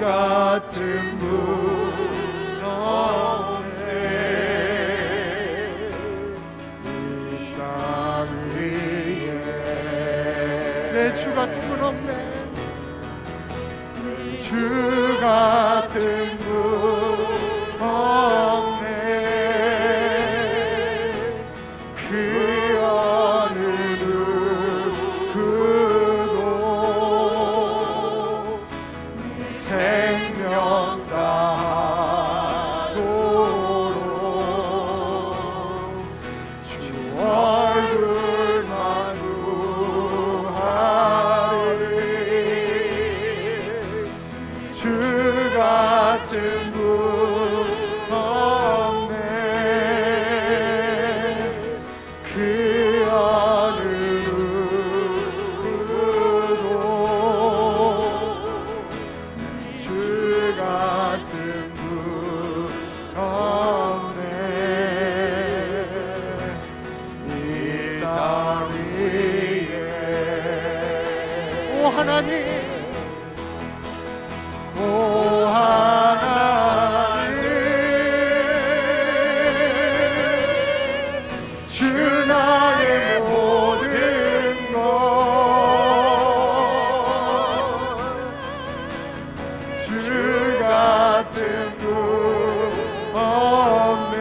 같은 분 없네. 이 땅 위에 내 주 같은 분 없네. 주 같은 분 없네. 그 어느 누구도 생명 다하도록 주 얼굴만 구하리. 주 같은 분 없네. 그 어느 누구도 주 같은 분 없네. 이 땅 위에 오 하나님, 오 하나님, 주 나의 모든 것, 주 같은 분 없네.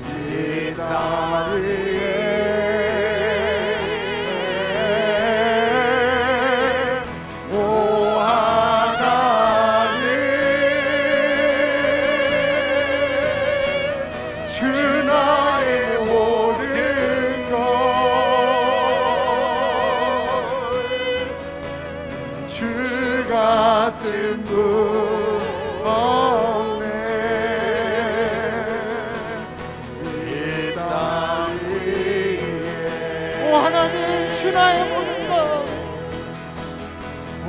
이 땅 위에 오 하나님, 주 나의 모든 것, 주 같은 분 없네. 이 땅 위에 오 하나님, 주 나의 모든 것,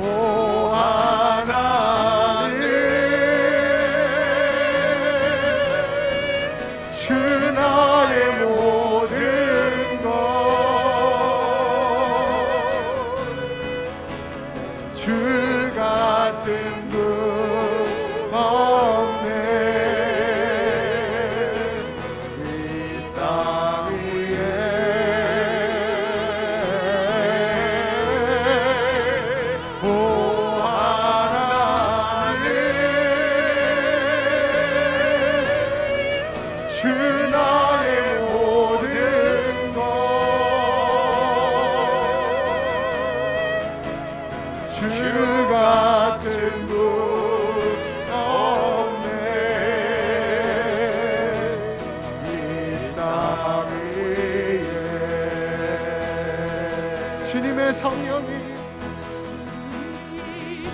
오 하나님, 주 나의 모든 것, 주 같은 분 없네. 이 땅 위에 오 하나님, 주 나의 모든 것, 주 같은 분 없네. 이 땅 위에 주님의 성령이,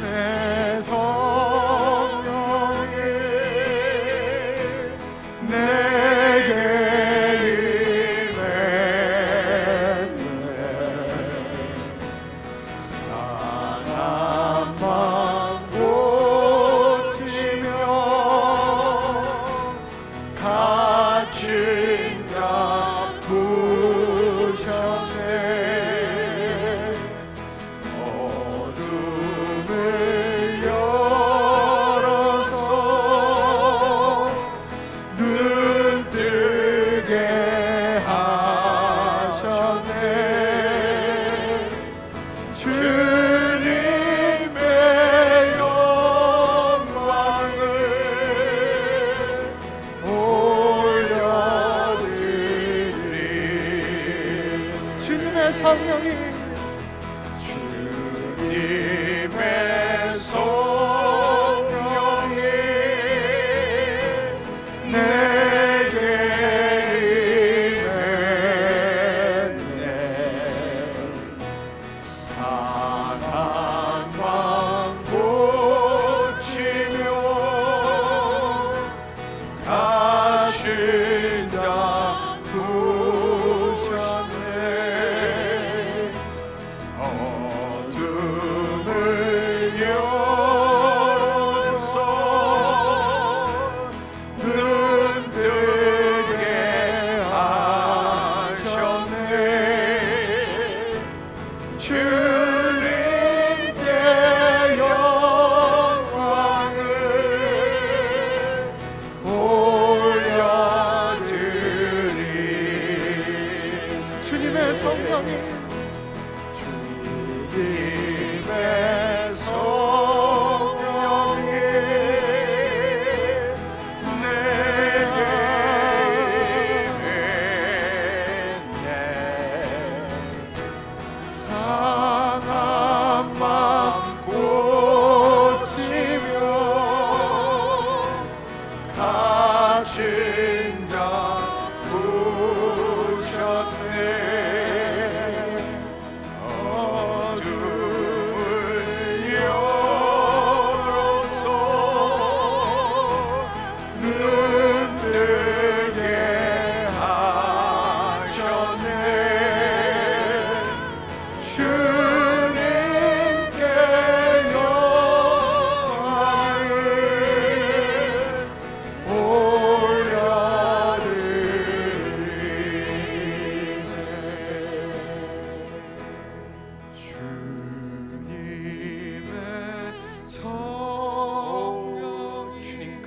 내 성령이 내게 임했네. 사랑만 고치며 갇힌 자 부셨네. 어둠을 열어서 눈 뜨게 하셨네. 주님의 영광을 올려드리. 주님의 성령이, 주님의 성령이 내게 임했네. 사랑만 고치며 가신 자 부셨네. 어둠을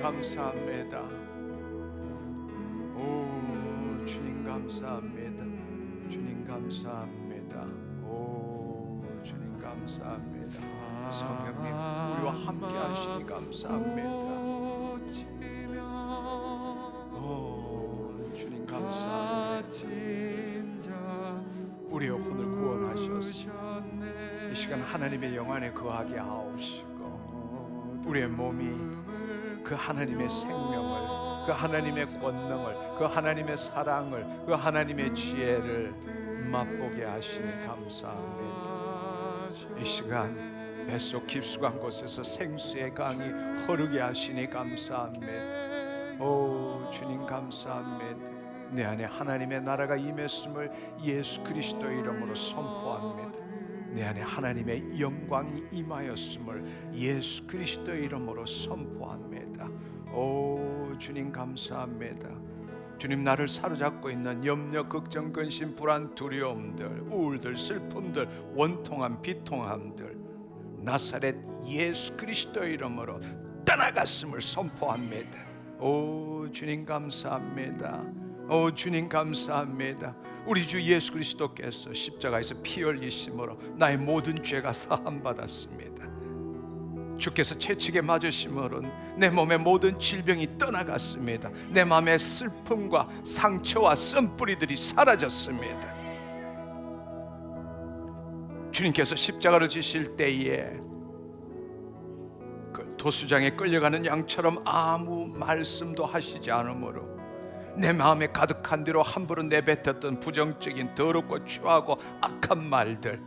감사합니다. 오 주님 감사합니다. 주님 감사합니다. 오 주님 감사합니다. 성령님 우리와 함께 하시니 감사합니다. 오 주님 감사합니다. 우리의 혼을 구원하셨습니다. 이 시간 하나님의 영 안에 거하게 하옵시고 우리의 몸이 그 하나님의 생명을, 그 하나님의 권능을, 그 하나님의 사랑을, 그 하나님의 지혜를 맛보게 하시니 감사합니다. 이 시간 뱃속 깊숙한 곳에서 생수의 강이 흐르게 하시니 감사합니다. 오 주님 감사합니다. 내 안에 하나님의 나라가 임했음을 예수 그리스도의 이름으로 선포합니다. 내 안에 하나님의 영광이 임하였음을 예수 그리스도의 이름으로 선포합니다. 오 주님 감사합니다. 주님 나를 사로잡고 있는 염려, 걱정, 근심, 불안, 두려움들, 우울들, 슬픔들, 원통함, 비통함들 나사렛 예수 그리스도의 이름으로 떠나갔음을 선포합니다. 오 주님 감사합니다. 오 주님 감사합니다. 우리 주 예수 그리스도께서 십자가에서 피 흘리심으로 나의 모든 죄가 사함받았습니다. 주께서 채찍에 맞으심으로 내 몸의 모든 질병이 떠나갔습니다. 내 마음의 슬픔과 상처와 쓴뿌리들이 사라졌습니다. 주님께서 십자가를 지실 때에 그 도수장에 끌려가는 양처럼 아무 말씀도 하시지 않으므로 내 마음에 가득한 대로 함부로 내뱉었던 부정적인 더럽고 추하고 악한 말들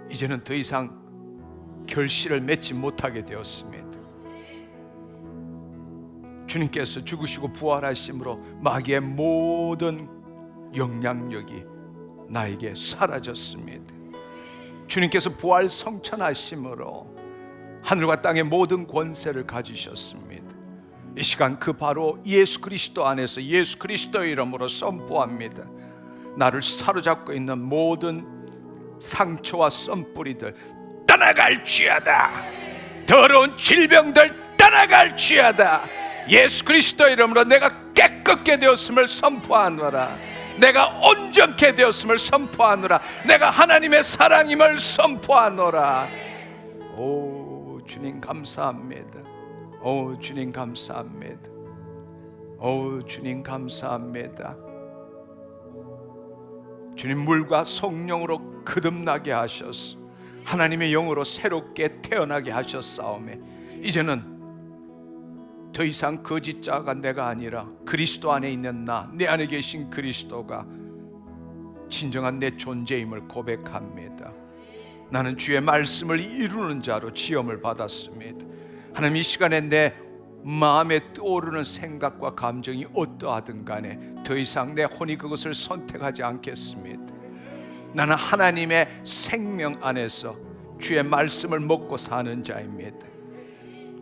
이제는 더 이상 결실을 맺지 못하게 되었습니다. 주님께서 죽으시고 부활하심으로 마귀의 모든 영향력이 나에게 사라졌습니다. 주님께서 부활 성천하심으로 하늘과 땅의 모든 권세를 가지셨습니다. 이 시간 그 바로 예수 그리스도 안에서 예수 그리스도의 이름으로 선포합니다. 나를 사로잡고 있는 모든 상처와 썬뿌리들 떠나갈지어다. 더러운 질병들 떠나갈지어다. 예수 그리스도의 이름으로 내가 깨끗게 되었음을 선포하노라. 내가 온전케 되었음을 선포하노라. 내가 하나님의 사랑임을 선포하노라. 오 주님 감사합니다. 오 주님 감사합니다. 오 주님 감사합니다. 주님 물과 성령으로 거듭나게 하셨소. 하나님의 영으로 새롭게 태어나게 하셨사오매 이제는 더 이상 거짓자가 내가 아니라 그리스도 안에 있는 나, 내 안에 계신 그리스도가 진정한 내 존재임을 고백합니다. 나는 주의 말씀을 이루는 자로 지음을 받았습니다. 하나님 이 시간에 내 마음에 떠오르는 생각과 감정이 어떠하든 간에 더 이상 내 혼이 그것을 선택하지 않겠습니다. 나는 하나님의 생명 안에서 주의 말씀을 먹고 사는 자입니다.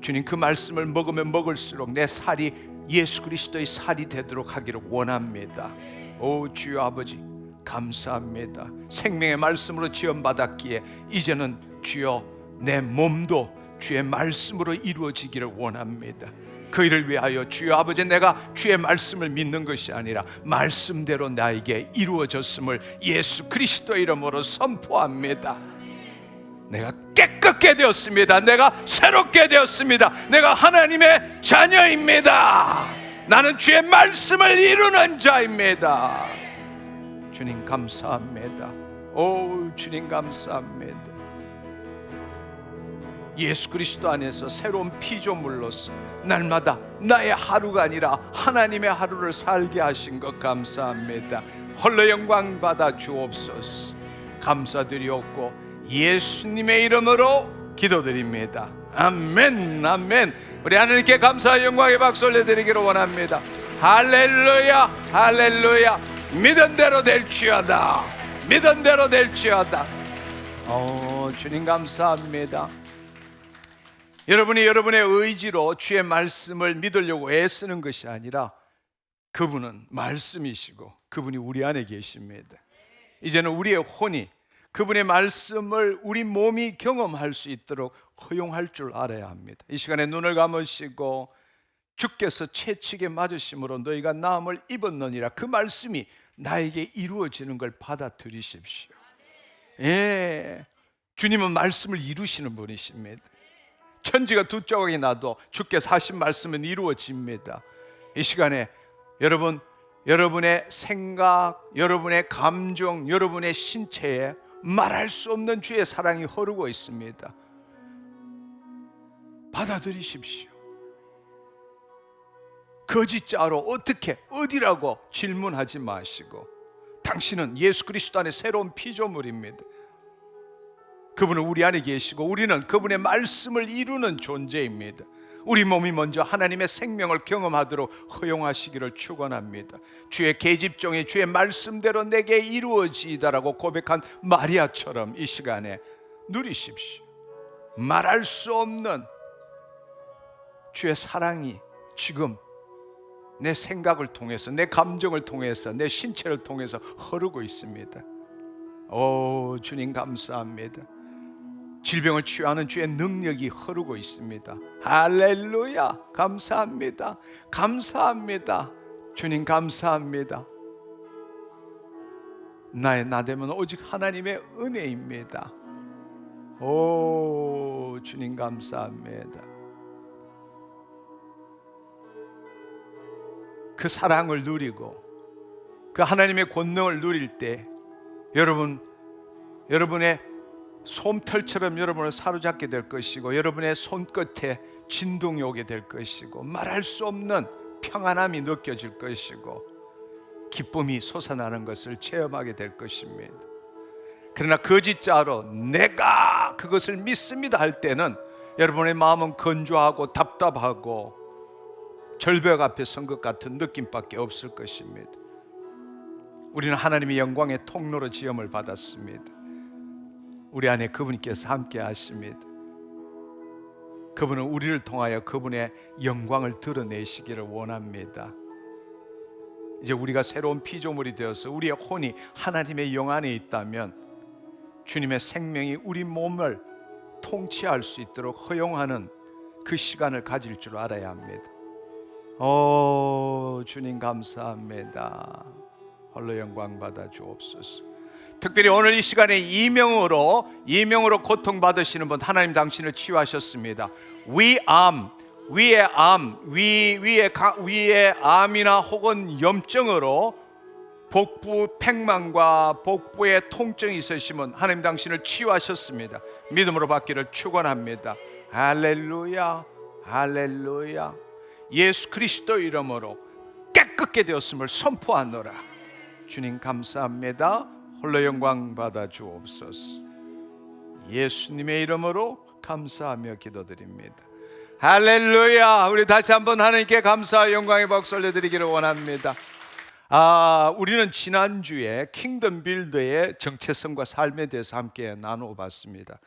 주님 그 말씀을 먹으면 먹을수록 내 살이 예수 그리스도의 살이 되도록 하기를 원합니다. 오 주여 아버지 감사합니다. 생명의 말씀으로 지음받았기에 이제는 주여 내 몸도 주의 말씀으로 이루어지기를 원합니다. 그 일을 위하여 주여 아버지 내가 주의 말씀을 믿는 것이 아니라 말씀대로 나에게 이루어졌음을 예수 그리스도의 이름으로 선포합니다. 내가 깨끗게 되었습니다. 내가 새롭게 되었습니다. 내가 하나님의 자녀입니다. 나는 주의 말씀을 이루는 자입니다. 주님 감사합니다. 오 주님 감사합니다. 예수 그리스도 안에서 새로운 피조물로서 날마다 나의 하루가 아니라 하나님의 하루를 살게 하신 것 감사합니다. 홀로 영광 받아 주옵소서. 감사드리옵고 예수님의 이름으로 기도드립니다. 아멘 아멘. 우리 하나님께 감사와 영광의 박수 올려드리기를 원합니다. 할렐루야 할렐루야. 믿은 대로 될지어다. 믿은 대로 될지어다. 주님 감사합니다. 여러분이 여러분의 의지로 주의 말씀을 믿으려고 애쓰는 것이 아니라 그분은 말씀이시고 그분이 우리 안에 계십니다. 이제는 우리의 혼이 그분의 말씀을 우리 몸이 경험할 수 있도록 허용할 줄 알아야 합니다. 이 시간에 눈을 감으시고 주께서 채찍에 맞으심으로 너희가 나음을 입었느니라, 그 말씀이 나에게 이루어지는 걸 받아들이십시오. 예, 주님은 말씀을 이루시는 분이십니다. 천지가 두 조각이 나도 주께서 하신 말씀은 이루어집니다. 이 시간에 여러분의 생각, 여러분의 감정, 여러분의 신체에 말할 수 없는 주의 사랑이 흐르고 있습니다. 받아들이십시오. 거짓자로 어떻게, 어디라고 질문하지 마시고, 당신은 예수 그리스도 안에 새로운 피조물입니다. 그분은 우리 안에 계시고 우리는 그분의 말씀을 이루는 존재입니다. 우리 몸이 먼저 하나님의 생명을 경험하도록 허용하시기를 축원합니다. 주의 계집종이 주의 말씀대로 내게 이루어지이다라고 고백한 마리아처럼 이 시간에 누리십시오. 말할 수 없는 주의 사랑이 지금 내 생각을 통해서, 내 감정을 통해서, 내 신체를 통해서 흐르고 있습니다. 오, 주님 감사합니다. 질병을 치유하는 주의 능력이 흐르고 있습니다. 할렐루야, 감사합니다. 감사합니다. 주님 감사합니다. 나의 나됨은 오직 하나님의 은혜입니다. 오, 주님 감사합니다. 그 사랑을 누리고 그 하나님의 권능을 누릴 때 여러분의 솜털처럼 여러분을 사로잡게 될 것이고, 여러분의 손끝에 진동이 오게 될 것이고, 말할 수 없는 평안함이 느껴질 것이고, 기쁨이 솟아나는 것을 체험하게 될 것입니다. 그러나 거짓자로 내가 그것을 믿습니다 할 때는 여러분의 마음은 건조하고 답답하고 절벽 앞에 선 것 같은 느낌밖에 없을 것입니다. 우리는 하나님의 영광의 통로로 지음을 받았습니다. 우리 안에 그분께서 함께 하십니다. 그분은 우리를 통하여 그분의 영광을 드러내시기를 원합니다. 이제 우리가 새로운 피조물이 되어서 우리의 혼이 하나님의 영 안에 있다면 주님의 생명이 우리 몸을 통치할 수 있도록 허용하는 그 시간을 가질 줄 알아야 합니다. 오, 주님 감사합니다. 홀로 영광 받아 주옵소서. 특별히 오늘 이 시간에 이명으로 고통받으시는 분, 하나님 당신을 치유하셨습니다. 위의 암이나 혹은 염증으로 복부 팽만과 복부에 통증이 있으시면 하나님 당신을 치유하셨습니다. 믿음으로 받기를 축원합니다. 할렐루야, 할렐루야. 예수 그리스도 이름으로 깨끗게 되었음을 선포하노라. 주님 감사합니다. 홀로 영광 받아 주옵소서. 예수님의 이름으로 감사하며 기도드립니다. 할렐루야. 우리 다시 한번 하나님께 감사와 영광의 박수 올려드리기를 원합니다. 우리는 지난주에 킹덤 빌더의 정체성과 삶에 대해서 함께 나눠봤습니다.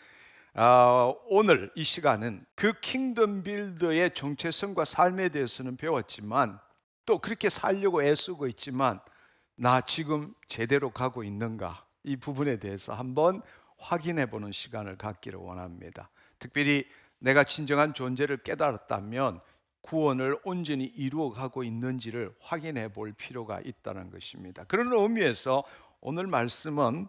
오늘 이 시간은 그 킹덤 빌더의 정체성과 삶에 대해서는 배웠지만, 또 그렇게 살려고 애쓰고 있지만 나 지금 제대로 가고 있는가, 이 부분에 대해서 한번 확인해 보는 시간을 갖기를 원합니다. 특별히 내가 진정한 존재를 깨달았다면 구원을 온전히 이루어가고 있는지를 확인해 볼 필요가 있다는 것입니다. 그런 의미에서 오늘 말씀은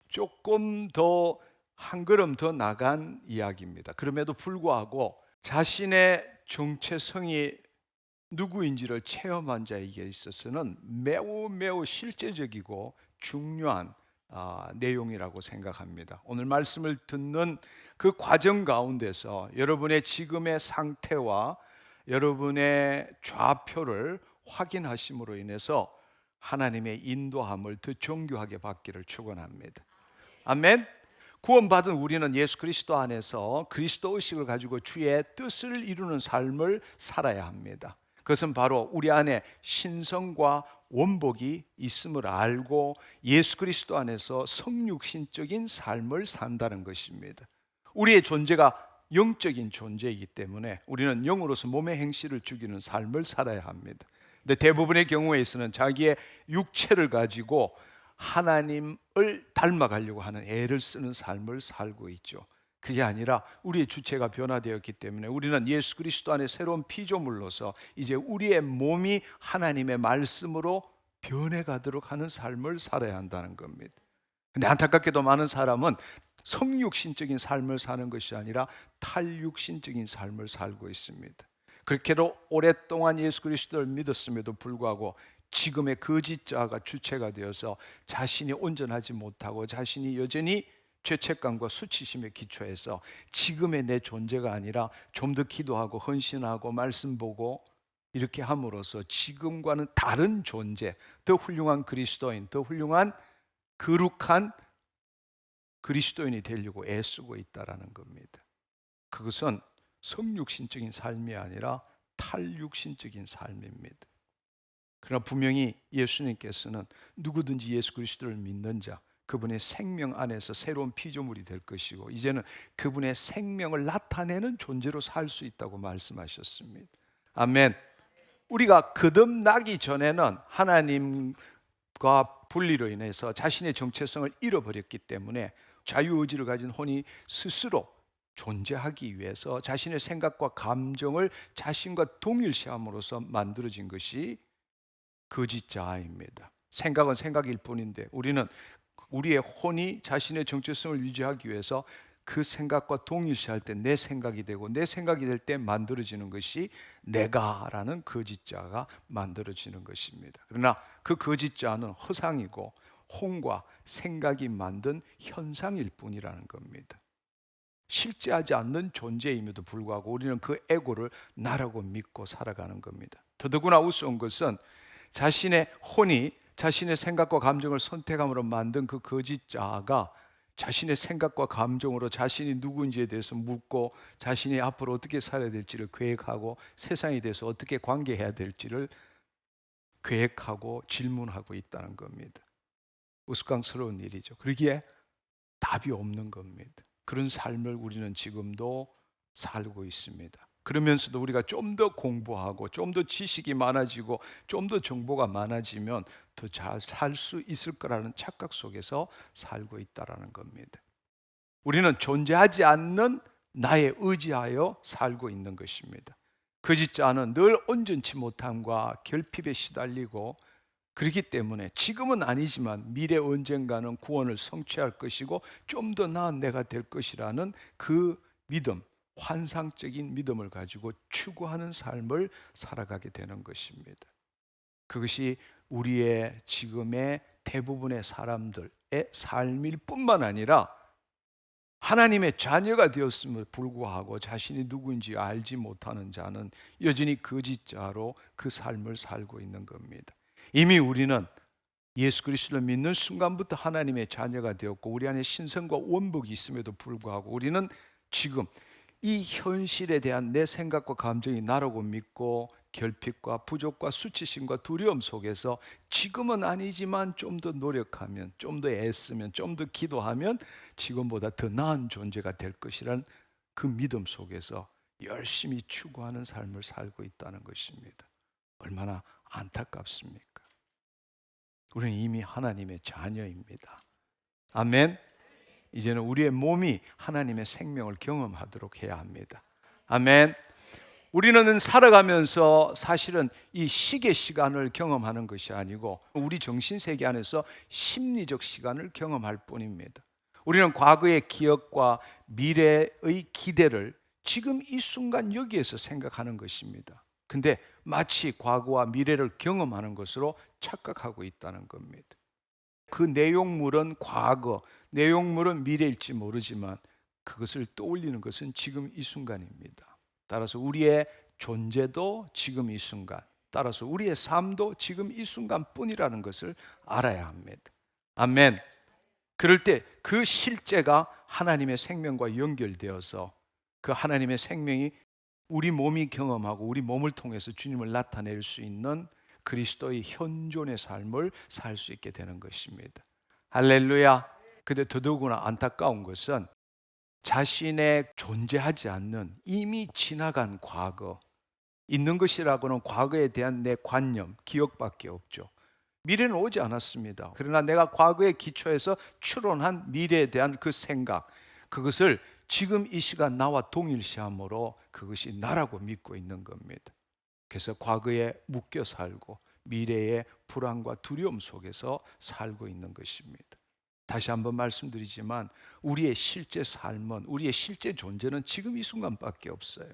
조금 더 한 걸음 더 나간 이야기입니다. 그럼에도 불구하고 자신의 정체성이 누구인지를 체험한 자에게 있어서는 매우 실제적이고 중요한 내용이라고 생각합니다. 오늘 말씀을 듣는 그 과정 가운데서 여러분의 지금의 상태와 여러분의 좌표를 확인하심으로 인해서 하나님의 인도함을 더 정교하게 받기를 축원합니다. 아멘. 구원받은 우리는 예수 그리스도 안에서 그리스도 의식을 가지고 주의 뜻을 이루는 삶을 살아야 합니다. 그것은 바로 우리 안에 신성과 원복이 있음을 알고 예수 그리스도 안에서 성육신적인 삶을 산다는 것입니다. 우리의 존재가 영적인 존재이기 때문에 우리는 영으로서 몸의 행실을 죽이는 삶을 살아야 합니다. 근데 대부분의 경우에서는 자기의 육체를 가지고 하나님을 닮아가려고 하는 애를 쓰는 삶을 살고 있죠. 그게 아니라 우리의 주체가 변화되었기 때문에 우리는 예수 그리스도 안에 새로운 피조물로서 이제 우리의 몸이 하나님의 말씀으로 변해가도록 하는 삶을 살아야 한다는 겁니다. 근데 안타깝게도 많은 사람은 성육신적인 삶을 사는 것이 아니라 탈육신적인 삶을 살고 있습니다. 그렇게도 오랫동안 예수 그리스도를 믿었음에도 불구하고 지금의 거짓자가 주체가 되어서 자신이 온전하지 못하고 자신이 여전히 죄책감과 수치심에 기초해서 지금의 내 존재가 아니라 좀 더 기도하고 헌신하고 말씀 보고 이렇게 함으로써 지금과는 다른 존재, 더 훌륭한 그리스도인, 더 훌륭한 거룩한 그리스도인이 되려고 애쓰고 있다라는 겁니다. 그것은 성육신적인 삶이 아니라 탈육신적인 삶입니다. 그러나 분명히 예수님께서는 누구든지 예수 그리스도를 믿는 자, 그분의 생명 안에서 새로운 피조물이 될 것이고 이제는 그분의 생명을 나타내는 존재로 살 수 있다고 말씀하셨습니다. 아멘. 우리가 거듭나기 전에는 하나님과 분리로 인해서 자신의 정체성을 잃어버렸기 때문에 자유의지를 가진 혼이 스스로 존재하기 위해서 자신의 생각과 감정을 자신과 동일시함으로써 만들어진 것이 거짓자아입니다. 생각은 생각일 뿐인데 우리는 우리의 혼이 자신의 정체성을 유지하기 위해서 그 생각과 동일시할 때 내 생각이 되고 내 생각이 될 때 만들어지는 것이 내가라는 거짓자가 만들어지는 것입니다. 그러나 그 거짓자는 허상이고 혼과 생각이 만든 현상일 뿐이라는 겁니다. 실제하지 않는 존재임에도 불구하고 우리는 그 에고를 나라고 믿고 살아가는 겁니다. 더더구나 우스운 것은 자신의 혼이 자신의 생각과 감정을 선택함으로 만든 그 거짓자가 자신의 생각과 감정으로 자신이 누구인지에 대해서 묻고 자신이 앞으로 어떻게 살아야 될지를 계획하고 세상에 대해서 어떻게 관계해야 될지를 계획하고 질문하고 있다는 겁니다. 우스꽝스러운 일이죠. 그러기에 답이 없는 겁니다. 그런 삶을 우리는 지금도 살고 있습니다. 그러면서도 우리가 좀 더 공부하고 좀 더 지식이 많아지고 좀 더 정보가 많아지면 더 잘 살 수 있을 거라는 착각 속에서 살고 있다라는 겁니다. 우리는 존재하지 않는 나에 의지하여 살고 있는 것입니다. 거짓자는 늘 온전치 못함과 결핍에 시달리고 그렇기 때문에 지금은 아니지만 미래 언젠가는 구원을 성취할 것이고 좀 더 나은 내가 될 것이라는 그 믿음, 환상적인 믿음을 가지고 추구하는 삶을 살아가게 되는 것입니다. 그것이 우리의 지금의 대부분의 사람들의 삶일 뿐만 아니라 하나님의 자녀가 되었음을 불구하고 자신이 누구인지 알지 못하는 자는 여전히 거짓자로 그 삶을 살고 있는 겁니다. 이미 우리는 예수 그리스도를 믿는 순간부터 하나님의 자녀가 되었고 우리 안에 신성과 원복이 있음에도 불구하고 우리는 지금 이 현실에 대한 내 생각과 감정이 나라고 믿고 결핍과 부족과 수치심과 두려움 속에서 지금은 아니지만 좀 더 노력하면 좀 더 애쓰면 좀 더 기도하면 지금보다 더 나은 존재가 될 것이란 그 믿음 속에서 열심히 추구하는 삶을 살고 있다는 것입니다. 얼마나 안타깝습니까? 우리는 이미 하나님의 자녀입니다. 아멘. 이제는 우리의 몸이 하나님의 생명을 경험하도록 해야 합니다. 아멘. 우리는 살아가면서 사실은 이 시계 시간을 경험하는 것이 아니고 우리 정신세계 안에서 심리적 시간을 경험할 뿐입니다. 우리는 과거의 기억과 미래의 기대를 지금 이 순간 여기에서 생각하는 것입니다. 근데 마치 과거와 미래를 경험하는 것으로 착각하고 있다는 겁니다. 그 내용물은 과거, 내용물은 미래일지 모르지만 그것을 떠올리는 것은 지금 이 순간입니다. 따라서 우리의 존재도 지금 이 순간, 따라서 우리의 삶도 지금 이 순간뿐이라는 것을 알아야 합니다. 아멘. 그럴 때 그 실제가 하나님의 생명과 연결되어서 그 하나님의 생명이 우리 몸이 경험하고 우리 몸을 통해서 주님을 나타낼 수 있는 그리스도의 현존의 삶을 살 수 있게 되는 것입니다. 할렐루야. 근데 더더구나 안타까운 것은 자신의 존재하지 않는 이미 지나간 과거, 있는 것이라고는 과거에 대한 내 관념, 기억밖에 없죠. 미래는 오지 않았습니다. 그러나 내가 과거에 기초해서 추론한 미래에 대한 그 생각, 그것을 지금 이 시간 나와 동일시함으로 그것이 나라고 믿고 있는 겁니다. 그래서 과거에 묶여 살고 미래의 불안과 두려움 속에서 살고 있는 것입니다. 다시 한번 말씀드리지만 우리의 실제 삶은, 우리의 실제 존재는 지금 이 순간밖에 없어요.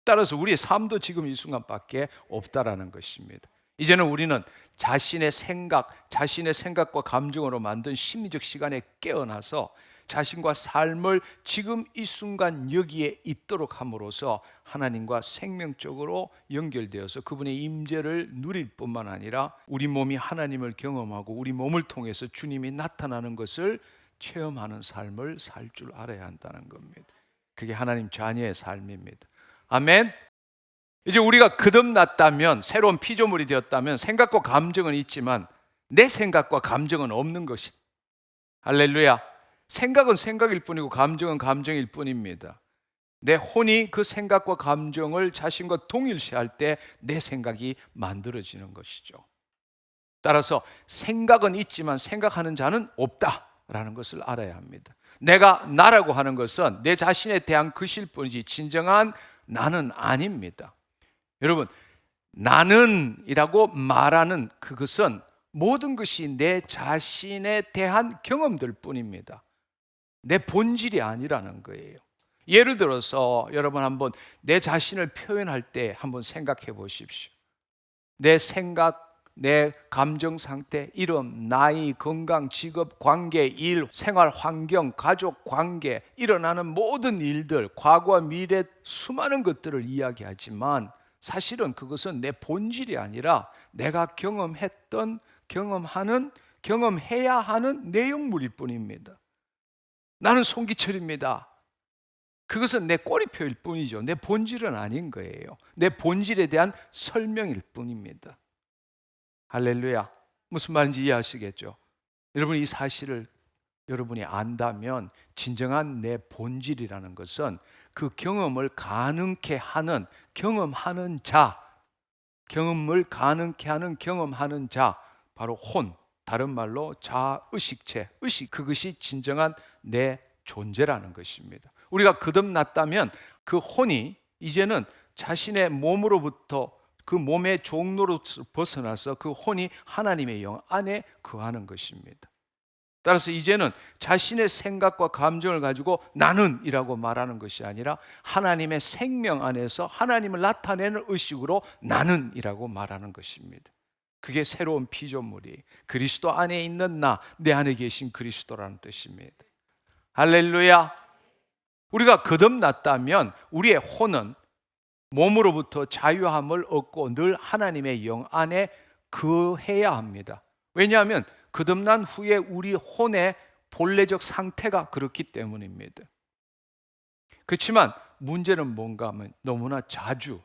따라서 우리의 삶도 지금 이 순간밖에 없다라는 것입니다. 이제는 우리는 자신의 생각과 감정으로 만든 심리적 시간에 깨어나서 자신과 삶을 지금 이 순간 여기에 있도록 함으로써 하나님과 생명적으로 연결되어서 그분의 임재를 누릴 뿐만 아니라 우리 몸이 하나님을 경험하고 우리 몸을 통해서 주님이 나타나는 것을 체험하는 삶을 살 줄 알아야 한다는 겁니다. 그게 하나님 자녀의 삶입니다. 아멘. 이제 우리가 거듭났다면, 새로운 피조물이 되었다면 생각과 감정은 있지만 내 생각과 감정은 없는 것이. 할렐루야. 생각은 생각일 뿐이고 감정은 감정일 뿐입니다. 내 혼이 그 생각과 감정을 자신과 동일시할 때 내 생각이 만들어지는 것이죠. 따라서 생각은 있지만 생각하는 자는 없다라는 것을 알아야 합니다. 내가 나라고 하는 것은 내 자신에 대한 것일 뿐이지 진정한 나는 아닙니다. 여러분, 나는이라고 말하는 그것은 모든 것이 내 자신에 대한 경험들 뿐입니다. 내 본질이 아니라는 거예요. 예를 들어서 여러분 한번 내 자신을 표현할 때 한번 생각해 보십시오. 내 생각, 내 감정 상태, 이름, 나이, 건강, 직업, 관계, 일, 생활 환경, 가족 관계, 일어나는 모든 일들, 과거와 미래 수많은 것들을 이야기하지만 사실은 그것은 내 본질이 아니라 내가 경험했던, 경험하는, 경험해야 하는 내용물일 뿐입니다. 나는 송기철입니다. 그것은 내 꼬리표일 뿐이죠. 내 본질은 아닌 거예요. 내 본질에 대한 설명일 뿐입니다. 할렐루야. 무슨 말인지 이해하시겠죠? 여러분, 이 사실을 여러분이 안다면 진정한 내 본질이라는 것은 그 경험을 가능케 하는, 경험하는 자, 경험을 가능케 하는 경험하는 자, 바로 혼, 다른 말로 자의식체, 의식, 그것이 진정한 내 존재라는 것입니다. 우리가 거듭났다면 그 혼이 이제는 자신의 몸으로부터 그 몸의 종로로 벗어나서 그 혼이 하나님의 영 안에 거하는 것입니다. 따라서 이제는 자신의 생각과 감정을 가지고 나는이라고 말하는 것이 아니라 하나님의 생명 안에서 하나님을 나타내는 의식으로 나는이라고 말하는 것입니다. 그게 새로운 피조물이 그리스도 안에 있는 나, 내 안에 계신 그리스도라는 뜻입니다. 할렐루야. 우리가 거듭났다면 우리의 혼은 몸으로부터 자유함을 얻고 늘 하나님의 영 안에 거해야 합니다. 왜냐하면 거듭난 후에 우리 혼의 본래적 상태가 그렇기 때문입니다. 그렇지만 문제는 뭔가 하면 너무나 자주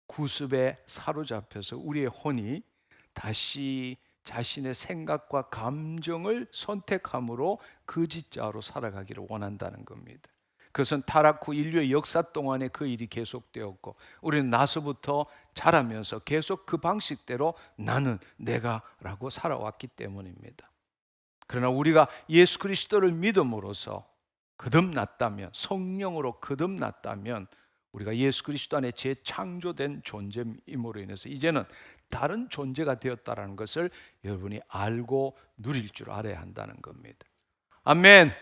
구습에 사로잡혀서 우리의 혼이 다시 자신의 생각과 감정을 선택함으로 거짓자로 살아가기를 원한다는 겁니다. 그것은 타락 후 인류의 역사 동안에 그 일이 계속되었고 우리는 나서부터 자라면서 계속 그 방식대로 나는 내가라고 살아왔기 때문입니다. 그러나 우리가 예수 그리스도를 믿음으로써 거듭났다면, 성령으로 거듭났다면 우리가 예수 그리스도 안에 재창조된 존재임으로 인해서 이제는 다른 존재가 되었다는 것을 여러분이 알고 누릴 줄 알아야 한다는 겁니다. 아멘.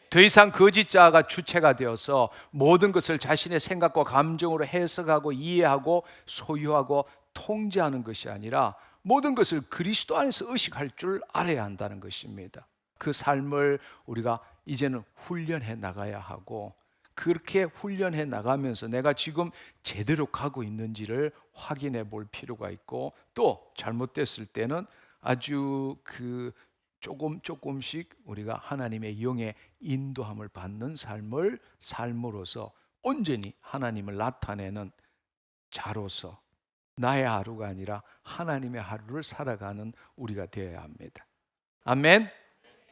더 이상 거짓자가 주체가 되어서 모든 것을 자신의 생각과 감정으로 해석하고 이해하고 소유하고 통제하는 것이 아니라 모든 것을 그리스도 안에서 의식할 줄 알아야 한다는 것입니다. 그 삶을 우리가 이제는 훈련해 나가야 하고 그렇게 훈련해 나가면서 내가 지금 제대로 가고 있는지를 확인해 볼 필요가 있고 또 잘못됐을 때는 아주 조금씩 우리가 하나님의 영의 인도함을 받는 삶을 삶으로써 온전히 하나님을 나타내는 자로서 나의 하루가 아니라 하나님의 하루를 살아가는 우리가 되어야 합니다. 아멘.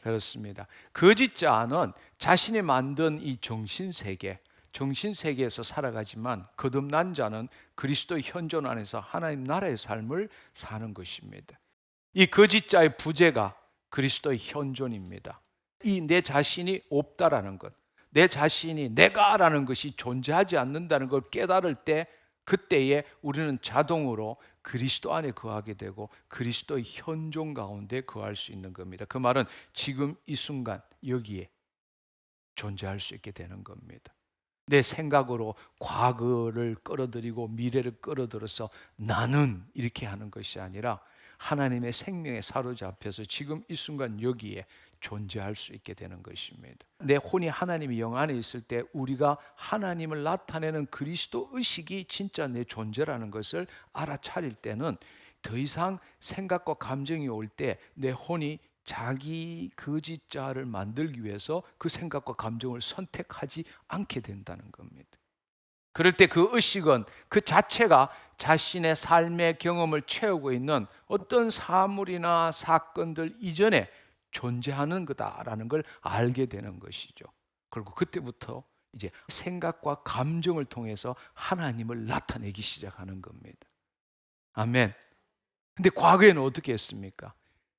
그렇습니다. 거짓자는 자신이 만든 이 정신세계에서 살아가지만 거듭난 자는 그리스도의 현존 안에서 하나님 나라의 삶을 사는 것입니다. 이 거짓자의 부재가 그리스도의 현존입니다. 이 내 자신이 없다라는 것, 내 자신이 내가라는 것이 존재하지 않는다는 걸 깨달을 때, 그때에 우리는 자동으로 그리스도 안에 거하게 되고 그리스도의 현존 가운데 거할 수 있는 겁니다. 그 말은 지금 이 순간 여기에 존재할 수 있게 되는 겁니다. 내 생각으로 과거를 끌어들이고 미래를 끌어들여서 나는 이렇게 하는 것이 아니라 하나님의 생명에 사로잡혀서 지금 이 순간 여기에 존재할 수 있게 되는 것입니다. 내 혼이 하나님의 영 안에 있을 때 우리가 하나님을 나타내는 그리스도 의식이 진짜 내 존재라는 것을 알아차릴 때는 더 이상 생각과 감정이 올 때 내 혼이 자기 거짓자를 만들기 위해서 그 생각과 감정을 선택하지 않게 된다는 겁니다. 그럴 때 그 의식은 그 자체가 자신의 삶의 경험을 채우고 있는 어떤 사물이나 사건들 이전에 존재하는 거다라는 걸 알게 되는 것이죠. 그리고 그때부터 이제 생각과 감정을 통해서 하나님을 나타내기 시작하는 겁니다. 아멘. 근데 과거에는 어떻게 했습니까?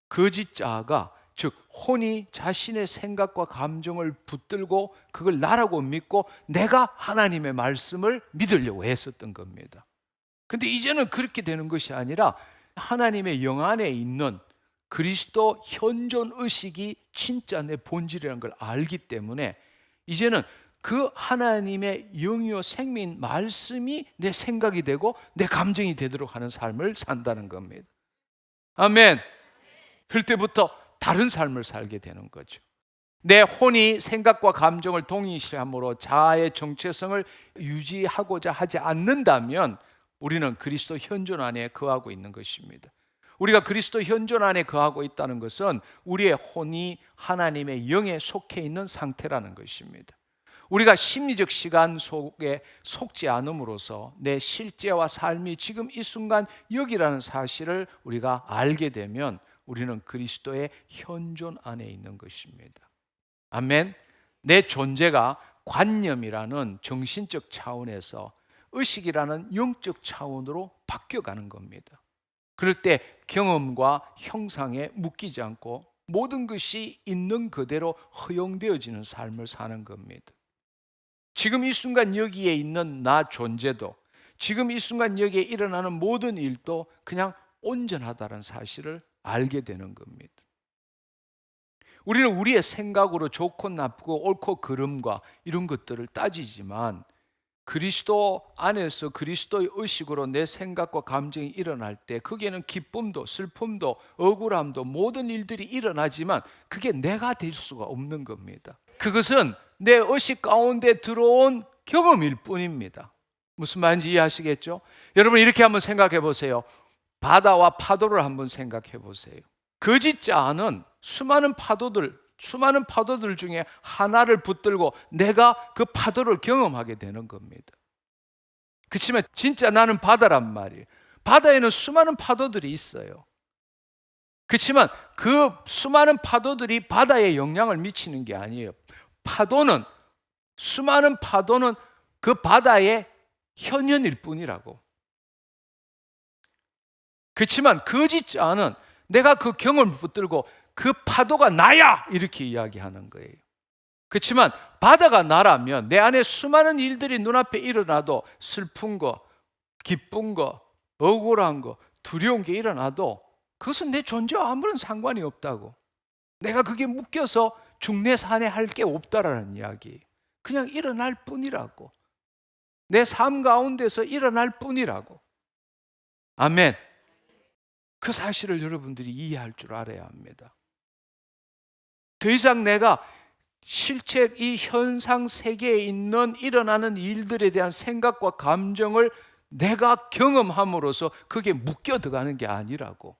거짓자가, 즉 혼이 자신의 생각과 감정을 붙들고 그걸 나라고 믿고 내가 하나님의 말씀을 믿으려고 했었던 겁니다. 근데 이제는 그렇게 되는 것이 아니라 하나님의 영 안에 있는 그리스도 현존 의식이 진짜 내 본질이라는 걸 알기 때문에 이제는 그 하나님의 영이요 생명인 말씀이 내 생각이 되고 내 감정이 되도록 하는 삶을 산다는 겁니다. 아멘. 그럴 때부터 다른 삶을 살게 되는 거죠. 내 혼이 생각과 감정을 동일시함으로 자아의 정체성을 유지하고자 하지 않는다면 우리는 그리스도 현존 안에 거하고 있는 것입니다. 우리가 그리스도 현존 안에 거하고 있다는 것은 우리의 혼이 하나님의 영에 속해 있는 상태라는 것입니다. 우리가 심리적 시간 속에 속지 않음으로써 내 실제와 삶이 지금 이 순간 여기라는 사실을 우리가 알게 되면 우리는 그리스도의 현존 안에 있는 것입니다. 아멘. 내 존재가 관념이라는 정신적 차원에서 의식이라는 영적 차원으로 바뀌어가는 겁니다. 그럴 때 경험과 형상에 묶이지 않고 모든 것이 있는 그대로 허용되어지는 삶을 사는 겁니다. 지금 이 순간 여기에 있는 나 존재도, 지금 이 순간 여기에 일어나는 모든 일도 그냥 온전하다는 사실을 알게 되는 겁니다. 우리는 우리의 생각으로 좋고 나쁘고 옳고 그름과 이런 것들을 따지지만 그리스도 안에서 그리스도의 의식으로 내 생각과 감정이 일어날 때 거기에는 기쁨도 슬픔도 억울함도 모든 일들이 일어나지만 그게 내가 될 수가 없는 겁니다. 그것은 내 의식 가운데 들어온 경험일 뿐입니다. 무슨 말인지 이해하시겠죠? 여러분 이렇게 한번 생각해 보세요. 바다와 파도를 한번 생각해 보세요. 거짓자는 수많은 파도들 중에 하나를 붙들고 내가 그 파도를 경험하게 되는 겁니다. 그렇지만 진짜 나는 바다란 말이에요. 바다에는 수많은 파도들이 있어요. 그렇지만 그 수많은 파도들이 바다에 영향을 미치는 게 아니에요. 수많은 파도는 그 바다의 현현일 뿐이라고. 그렇지만 거짓자는 내가 그 경험을 붙들고 그 파도가 나야 이렇게 이야기하는 거예요. 그렇지만 바다가 나라면 내 안에 수많은 일들이 눈앞에 일어나도 슬픈 거, 기쁜 거, 억울한 거, 두려운 게 일어나도 그것은 내 존재와 아무런 상관이 없다고. 내가 그게 묶여서 중내산에 할 게 없다라는 이야기. 그냥 일어날 뿐이라고. 내 삶 가운데서 일어날 뿐이라고. 아멘. 그 사실을 여러분들이 이해할 줄 알아야 합니다. 더 이상 내가 실제 이 현상 세계에 있는 일어나는 일들에 대한 생각과 감정을 내가 경험함으로써 그게 묶여 들어가는 게 아니라고.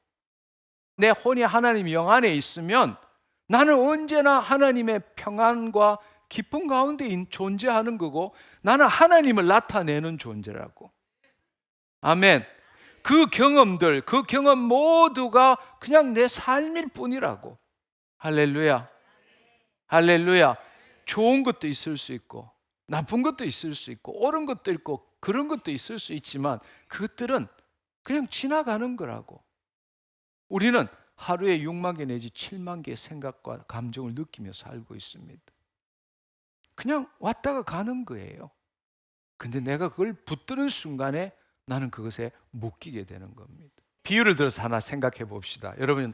내 혼이 하나님 영 안에 있으면 나는 언제나 하나님의 평안과 기쁨 가운데 존재하는 거고 나는 하나님을 나타내는 존재라고. 아멘. 그 경험 모두가 그냥 내 삶일 뿐이라고. 할렐루야. 할렐루야. 좋은 것도 있을 수 있고 나쁜 것도 있을 수 있고 옳은 것도 있고 그런 것도 있을 수 있지만 그것들은 그냥 지나가는 거라고. 우리는 하루에 6만 개 내지 7만 개의 생각과 감정을 느끼며 살고 있습니다. 그냥 왔다가 가는 거예요. 근데 내가 그걸 붙드는 순간에 나는 그것에 묶이게 되는 겁니다. 비유를 들어서 하나 생각해 봅시다. 여러분,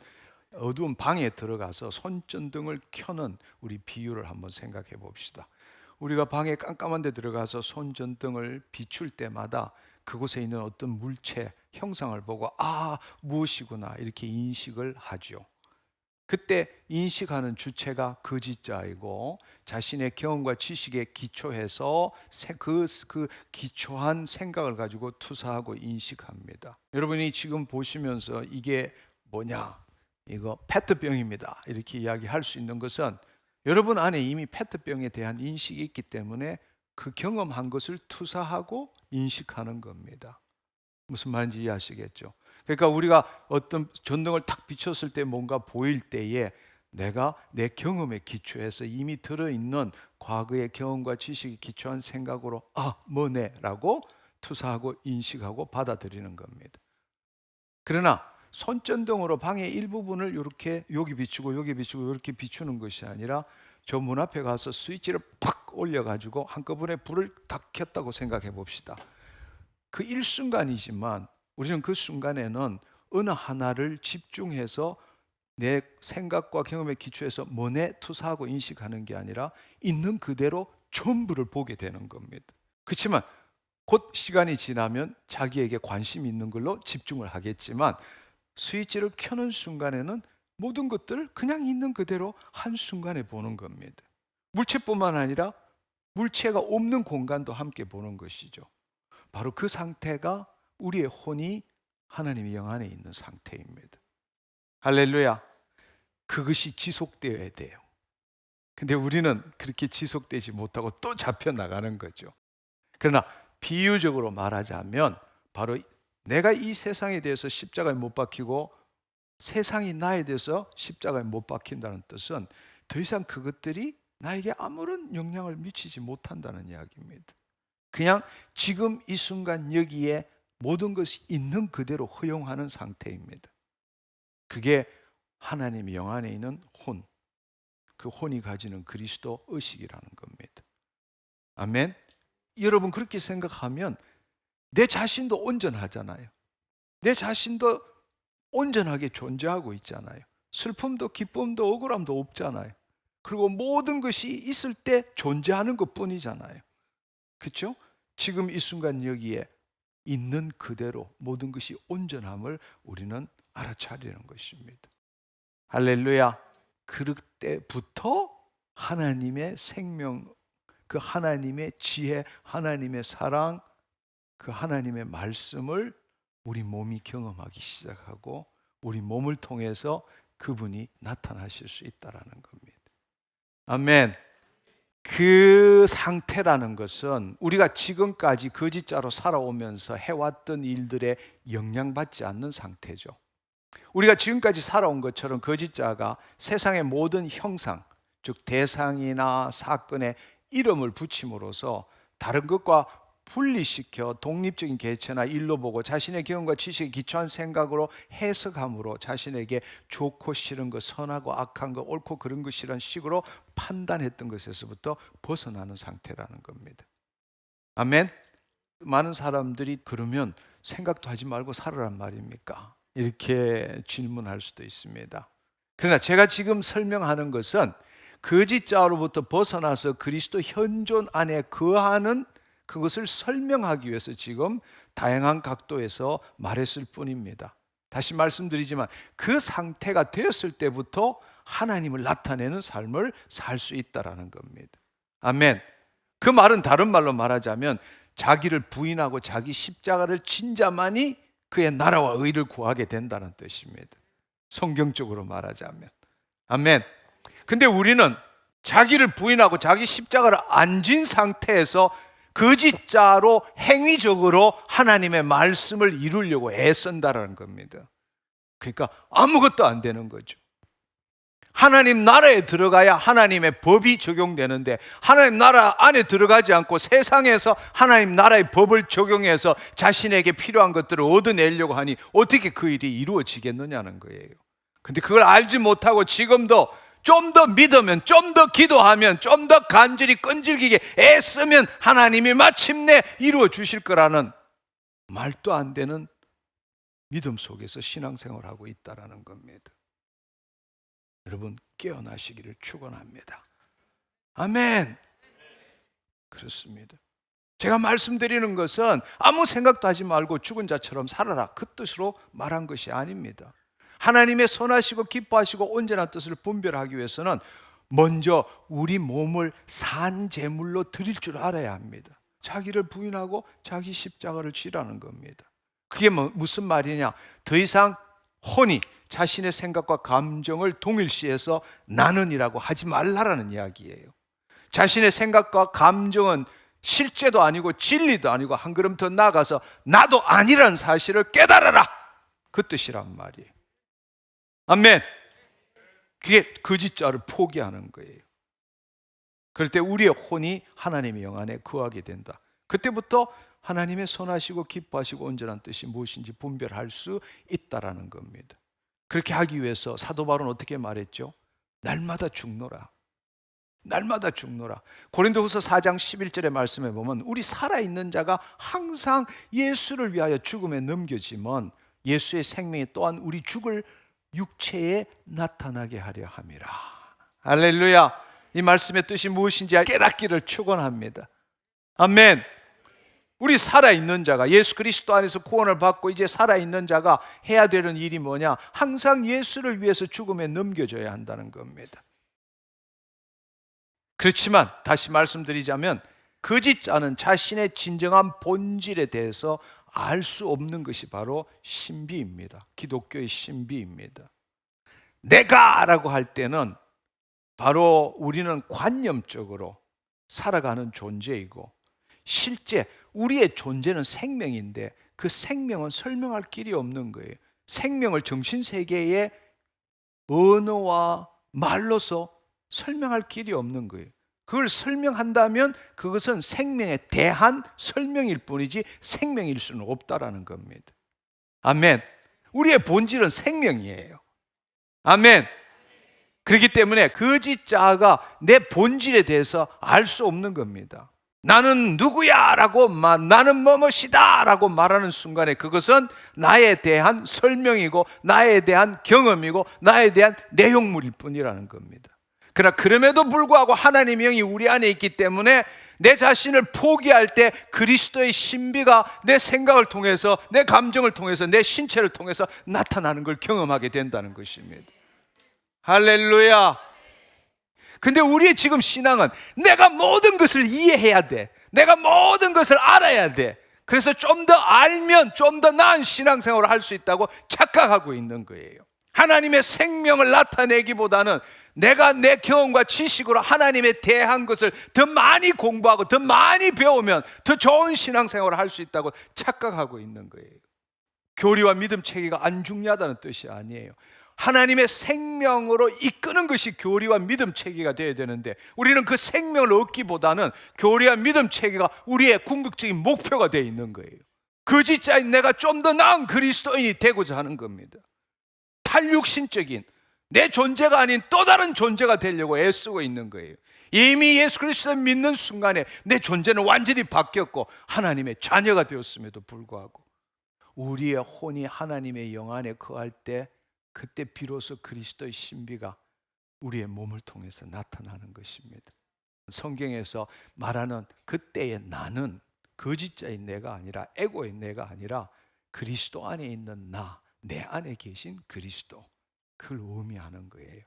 어두운 방에 들어가서 손전등을 켜는 우리 비유를 한번 생각해 봅시다. 우리가 방에 깜깜한 데 들어가서 손전등을 비출 때마다 그곳에 있는 어떤 물체, 형상을 보고 무엇이구나 이렇게 인식을 하죠. 그때 인식하는 주체가 거짓자이고 자신의 경험과 지식에 기초해서 그 기초한 생각을 가지고 투사하고 인식합니다. 여러분이 지금 보시면서 이게 뭐냐? 이거 페트병입니다. 이렇게 이야기할 수 있는 것은 여러분 안에 이미 페트병에 대한 인식이 있기 때문에 그 경험한 것을 투사하고 인식하는 겁니다. 무슨 말인지 이해하시겠죠? 그러니까 우리가 어떤 전등을 탁 비췄을 때 뭔가 보일 때에 내가 내 경험에 기초해서 이미 들어있는 과거의 경험과 지식에 기초한 생각으로 뭐네 라고 투사하고 인식하고 받아들이는 겁니다. 그러나 손전등으로 방의 일부분을 이렇게 여기 비추고 여기 비추고 이렇게 비추는 것이 아니라 저 문 앞에 가서 스위치를 팍 올려가지고 한꺼번에 불을 딱 켰다고 생각해 봅시다. 그 일순간이지만 우리는 그 순간에는 어느 하나를 집중해서 내 생각과 경험에 기초해서 뭐네 투사하고 인식하는 게 아니라 있는 그대로 전부를 보게 되는 겁니다. 그렇지만 곧 시간이 지나면 자기에게 관심 있는 걸로 집중을 하겠지만 스위치를 켜는 순간에는 모든 것들을 그냥 있는 그대로 한순간에 보는 겁니다. 물체뿐만 아니라 물체가 없는 공간도 함께 보는 것이죠. 바로 그 상태가 우리의 혼이 하나님의 영 안에 있는 상태입니다. 할렐루야. 그것이 지속되어야 돼요. 근데 우리는 그렇게 지속되지 못하고 또 잡혀 나가는 거죠. 그러나 비유적으로 말하자면 바로 내가 이 세상에 대해서 십자가에 못 박히고 세상이 나에 대해서 십자가에 못 박힌다는 뜻은 더 이상 그것들이 나에게 아무런 영향을 미치지 못한다는 이야기입니다. 그냥 지금 이 순간 여기에 모든 것이 있는 그대로 허용하는 상태입니다. 그게 하나님의 영 안에 있는 혼, 그 혼이 가지는 그리스도 의식이라는 겁니다. 아멘. 여러분 그렇게 생각하면 내 자신도 온전하잖아요. 내 자신도 온전하게 존재하고 있잖아요. 슬픔도 기쁨도 억울함도 없잖아요. 그리고 모든 것이 있을 때 존재하는 것뿐이잖아요. 그렇죠? 지금 이 순간 여기에 있는 그대로 모든 것이 온전함을 우리는 알아차리는 것입니다. 할렐루야. 그럴 때부터 하나님의 생명, 그 하나님의 지혜, 하나님의 사랑, 그 하나님의 말씀을 우리 몸이 경험하기 시작하고 우리 몸을 통해서 그분이 나타나실 수 있다라는 겁니다. 아멘. 그 상태라는 것은 우리가 지금까지 거짓자로 살아오면서 해왔던 일들에 영향받지 않는 상태죠. 우리가 지금까지 살아온 것처럼 거짓자가 세상의 모든 형상, 즉 대상이나 사건에 이름을 붙임으로써 다른 것과 분리시켜 독립적인 개체나 일로 보고 자신의 경험과 지식에 기초한 생각으로 해석함으로 자신에게 좋고 싫은 것, 선하고 악한 것, 옳고 그른 것이라는 식으로 판단했던 것에서부터 벗어나는 상태라는 겁니다. 아멘. 많은 사람들이 그러면 생각도 하지 말고 살아란 말입니까? 이렇게 질문할 수도 있습니다. 그러나 제가 지금 설명하는 것은 거짓자로부터 벗어나서 그리스도 현존 안에 거하는 그것을 설명하기 위해서 지금 다양한 각도에서 말했을 뿐입니다. 다시 말씀드리지만 그 상태가 되었을 때부터 하나님을 나타내는 삶을 살 수 있다라는 겁니다. 아멘. 그 말은 다른 말로 말하자면 자기를 부인하고 자기 십자가를 진 자만이 그의 나라와 의를 구하게 된다는 뜻입니다. 성경적으로 말하자면. 아멘. 근데 우리는 자기를 부인하고 자기 십자가를 안 진 상태에서 거짓자로 행위적으로 하나님의 말씀을 이루려고 애쓴다라는 겁니다. 그러니까 아무것도 안 되는 거죠. 하나님 나라에 들어가야 하나님의 법이 적용되는데 하나님 나라 안에 들어가지 않고 세상에서 하나님 나라의 법을 적용해서 자신에게 필요한 것들을 얻어내려고 하니 어떻게 그 일이 이루어지겠느냐는 거예요. 근데 그걸 알지 못하고 지금도 좀 더 믿으면, 좀 더 기도하면, 좀 더 간절히 끈질기게 애쓰면 하나님이 마침내 이루어 주실 거라는 말도 안 되는 믿음 속에서 신앙생활하고 있다라는 겁니다. 여러분, 깨어나시기를 축원합니다. 아멘. 그렇습니다. 제가 말씀드리는 것은 아무 생각도 하지 말고 죽은 자처럼 살아라, 그 뜻으로 말한 것이 아닙니다. 하나님의 선하시고 기뻐하시고 온전한 뜻을 분별하기 위해서는 먼저 우리 몸을 산 제물로 드릴 줄 알아야 합니다. 자기를 부인하고 자기 십자가를 지라는 겁니다. 그게 무슨 말이냐? 더 이상 혼이 자신의 생각과 감정을 동일시해서 나는이라고 하지 말라라는 이야기예요. 자신의 생각과 감정은 실제도 아니고 진리도 아니고 한 걸음 더 나아가서 나도 아니라는 사실을 깨달아라, 그 뜻이란 말이에요. 아멘. 그게 거짓자를 포기하는 거예요. 그럴 때 우리의 혼이 하나님의 영 안에 거하게 된다. 그때부터 하나님의 선하시고 기뻐하시고 온전한 뜻이 무엇인지 분별할 수 있다라는 겁니다. 그렇게 하기 위해서 사도 바울은 어떻게 말했죠? 날마다 죽노라. 날마다 죽노라. 고린도후서 4장 11절의 말씀에 보면 우리 살아있는 자가 항상 예수를 위하여 죽음에 넘겨지면 예수의 생명이 또한 우리 죽을 육체에 나타나게 하려 함이라. 할렐루야. 이 말씀의 뜻이 무엇인지 깨닫기를 축원합니다. 아멘. 우리 살아있는 자가, 예수 그리스도 안에서 구원을 받고 이제 살아있는 자가 해야 되는 일이 뭐냐? 항상 예수를 위해서 죽음에 넘겨져야 한다는 겁니다. 그렇지만 다시 말씀드리자면 거짓자는 자신의 진정한 본질에 대해서 알 수 없는 것이 바로 신비입니다. 기독교의 신비입니다. 내가라고 할 때는 바로 우리는 관념적으로 살아가는 존재이고, 실제 우리의 존재는 생명인데 그 생명은 설명할 길이 없는 거예요. 생명을 정신세계의 언어와 말로서 설명할 길이 없는 거예요. 그걸 설명한다면 그것은 생명에 대한 설명일 뿐이지 생명일 수는 없다라는 겁니다. 아멘. 우리의 본질은 생명이에요. 아멘. 그렇기 때문에 거짓자가 내 본질에 대해서 알 수 없는 겁니다. 나는 누구야 라고 나는 뭐뭇이다 라고 말하는 순간에 그것은 나에 대한 설명이고 나에 대한 경험이고 나에 대한 내용물일 뿐이라는 겁니다. 그러나 그럼에도 불구하고 하나님의 영이 우리 안에 있기 때문에 내 자신을 포기할 때 그리스도의 신비가 내 생각을 통해서, 내 감정을 통해서, 내 신체를 통해서 나타나는 걸 경험하게 된다는 것입니다. 할렐루야. 근데 우리의 지금 신앙은 내가 모든 것을 이해해야 돼, 내가 모든 것을 알아야 돼, 그래서 좀 더 알면 좀 더 나은 신앙생활을 할 수 있다고 착각하고 있는 거예요. 하나님의 생명을 나타내기보다는 내가 내 경험과 지식으로 하나님에 대한 것을 더 많이 공부하고 더 많이 배우면 더 좋은 신앙생활을 할 수 있다고 착각하고 있는 거예요. 교리와 믿음 체계가 안 중요하다는 뜻이 아니에요. 하나님의 생명으로 이끄는 것이 교리와 믿음 체계가 되어야 되는데 우리는 그 생명을 얻기보다는 교리와 믿음 체계가 우리의 궁극적인 목표가 되어 있는 거예요. 거짓자인 내가 좀 더 나은 그리스도인이 되고자 하는 겁니다. 탈육신적인 내 존재가 아닌 또 다른 존재가 되려고 애쓰고 있는 거예요. 이미 예수 그리스도를 믿는 순간에 내 존재는 완전히 바뀌었고 하나님의 자녀가 되었음에도 불구하고 우리의 혼이 하나님의 영 안에 거할 때 그때 비로소 그리스도의 신비가 우리의 몸을 통해서 나타나는 것입니다. 성경에서 말하는 그때의 나는 거짓자인 내가 아니라 에고의 내가 아니라 그리스도 안에 있는 나, 내 안에 계신 그리스도, 그걸 의미하는 거예요.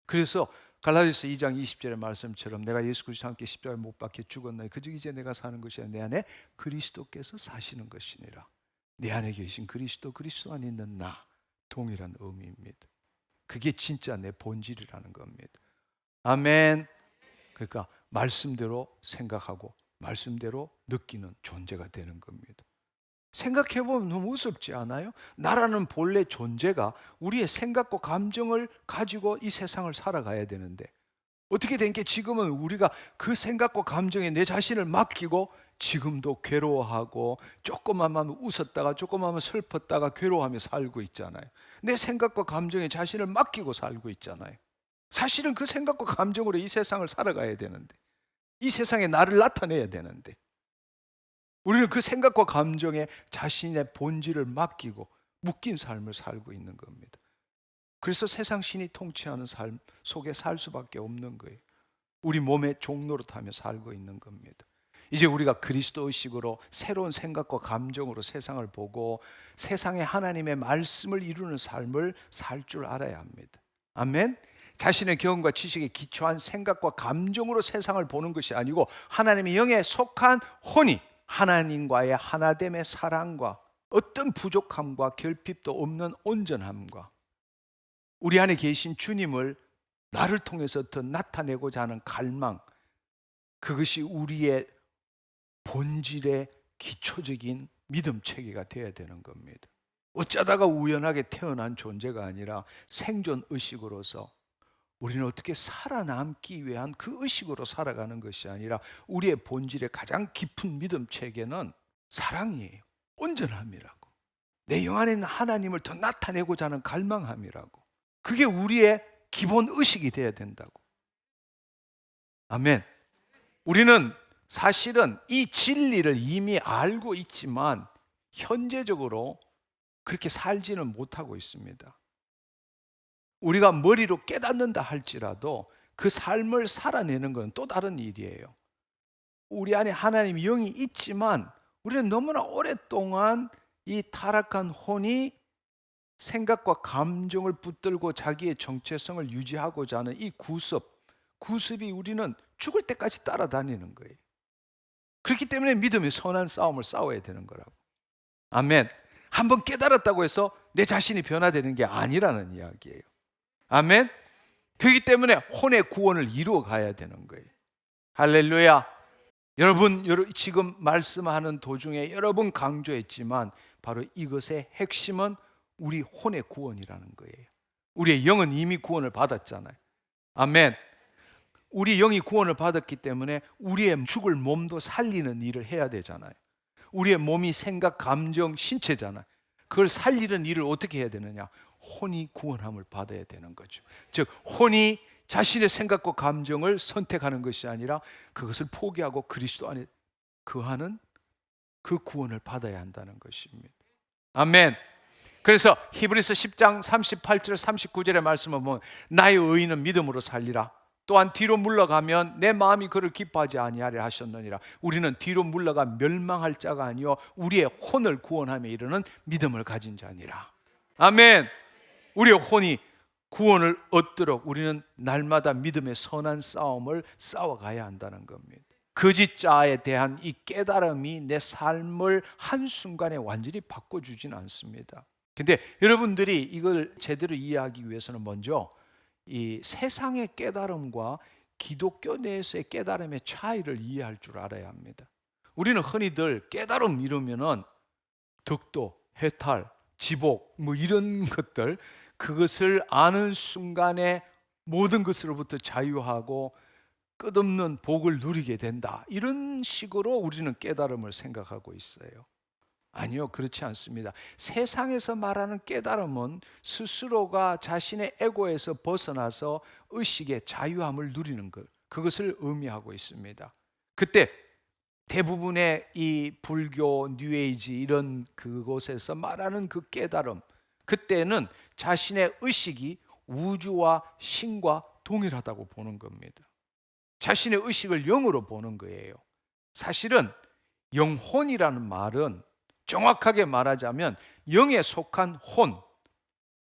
그래서 갈라디아서 2장 20절의 말씀처럼 내가 예수 그리스도와 함께 십자가에 못 박혀 죽었나니 그저 이제 내가 사는 것이 아니라 내 안에 그리스도께서 사시는 것이니라. 내 안에 계신 그리스도, 그리스도 안에 있는 나, 동일한 의미입니다. 그게 진짜 내 본질이라는 겁니다. 아멘. 그러니까 말씀대로 생각하고 말씀대로 느끼는 존재가 되는 겁니다. 생각해보면 너무 우습지 않아요? 나라는 본래 존재가 우리의 생각과 감정을 가지고 이 세상을 살아가야 되는데 어떻게 된 게 지금은 우리가 그 생각과 감정에 내 자신을 맡기고 지금도 괴로워하고 조금만 하면 웃었다가 조금만 하면 슬펐다가 괴로워하며 살고 있잖아요. 내 생각과 감정에 자신을 맡기고 살고 있잖아요. 사실은 그 생각과 감정으로 이 세상을 살아가야 되는데, 이 세상에 나를 나타내야 되는데, 우리는 그 생각과 감정에 자신의 본질을 맡기고 묶인 삶을 살고 있는 겁니다. 그래서 세상 신이 통치하는 삶 속에 살 수밖에 없는 거예요. 우리 몸의 종노릇하며 살고 있는 겁니다. 이제 우리가 그리스도 의식으로 새로운 생각과 감정으로 세상을 보고 세상에 하나님의 말씀을 이루는 삶을 살 줄 알아야 합니다. 아멘. 자신의 경험과 지식에 기초한 생각과 감정으로 세상을 보는 것이 아니고 하나님의 영에 속한 혼이 하나님과의 하나됨의 사랑과 어떤 부족함과 결핍도 없는 온전함과 우리 안에 계신 주님을 나를 통해서 더 나타내고자 하는 갈망, 그것이 우리의 본질의 기초적인 믿음 체계가 되어야 되는 겁니다. 어쩌다가 우연하게 태어난 존재가 아니라 생존 의식으로서 우리는 어떻게 살아남기 위한 그 의식으로 살아가는 것이 아니라 우리의 본질의 가장 깊은 믿음 체계는 사랑이에요. 온전함이라고. 내 영 안에 있는 하나님을 더 나타내고자 하는 갈망함이라고. 그게 우리의 기본 의식이 되어야 된다고. 아멘. 우리는 사실은 이 진리를 이미 알고 있지만 현재적으로 그렇게 살지는 못하고 있습니다. 우리가 머리로 깨닫는다 할지라도 그 삶을 살아내는 건 또 다른 일이에요. 우리 안에 하나님의 영이 있지만 우리는 너무나 오랫동안 이 타락한 혼이 생각과 감정을 붙들고 자기의 정체성을 유지하고자 하는 이 구습이 우리는 죽을 때까지 따라다니는 거예요. 그렇기 때문에 믿음의 선한 싸움을 싸워야 되는 거라고. 아멘. 한번 깨달았다고 해서 내 자신이 변화되는 게 아니라는 이야기예요. 아멘. 그렇기 때문에 혼의 구원을 이루어 가야 되는 거예요. 할렐루야. 여러분 지금 말씀하는 도중에 여러 번 강조했지만 바로 이것의 핵심은 우리 혼의 구원이라는 거예요. 우리의 영은 이미 구원을 받았잖아요. 아멘. 우리 영이 구원을 받았기 때문에 우리의 죽을 몸도 살리는 일을 해야 되잖아요. 우리의 몸이 생각, 감정, 신체잖아요. 그걸 살리는 일을 어떻게 해야 되느냐? 혼이 구원함을 받아야 되는 거죠. 즉 혼이 자신의 생각과 감정을 선택하는 것이 아니라 그것을 포기하고 그리스도 안에 거하는 그 구원을 받아야 한다는 것입니다. 아멘. 그래서 히브리서 10장 38절 39절의 말씀을 보면 나의 의인은 믿음으로 살리라. 또한 뒤로 물러가면 내 마음이 그를 기뻐하지 아니하리라 하셨느니라. 우리는 뒤로 물러가 멸망할 자가 아니요 우리의 혼을 구원함에 이르는 믿음을 가진 자니라. 아멘. 우리의 혼이 구원을 얻도록 우리는 날마다 믿음의 선한 싸움을 싸워가야 한다는 겁니다. 거짓자에 대한 이 깨달음이 내 삶을 한순간에 완전히 바꿔주지는 않습니다. 근데 여러분들이 이걸 제대로 이해하기 위해서는 먼저 이 세상의 깨달음과 기독교 내에서의 깨달음의 차이를 이해할 줄 알아야 합니다. 우리는 흔히들 깨달음 이러면은 덕도, 해탈, 지복 뭐 이런 것들, 그것을 아는 순간에 모든 것으로부터 자유하고 끝없는 복을 누리게 된다, 이런 식으로 우리는 깨달음을 생각하고 있어요. 아니요, 그렇지 않습니다. 세상에서 말하는 깨달음은 스스로가 자신의 에고에서 벗어나서 의식의 자유함을 누리는 것, 그것을 의미하고 있습니다. 그때 대부분의 이 불교, 뉴에이지 이런 그곳에서 말하는 그 깨달음, 그때는 자신의 의식이 우주와 신과 동일하다고 보는 겁니다. 자신의 의식을 영으로 보는 거예요. 사실은 영혼이라는 말은 정확하게 말하자면 영에 속한 혼,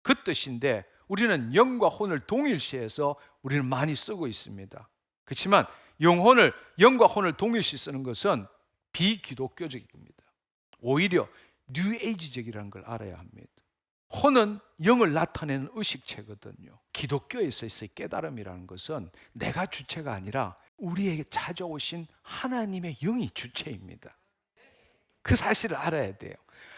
그 뜻인데 우리는 영과 혼을 동일시해서 우리는 많이 쓰고 있습니다. 그렇지만 영과 혼을 동일시 쓰는 것은 비기독교적입니다. 오히려 뉴에이지적이라는 걸 알아야 합니다. 혼은 영을 나타내는 의식체거든요. 기독교에서의 깨달음이라는 것은 내가 주체가 아니라 우리에게 찾아오신 하나님의 영이 주체입니다. 그 사실을 알아야 돼요.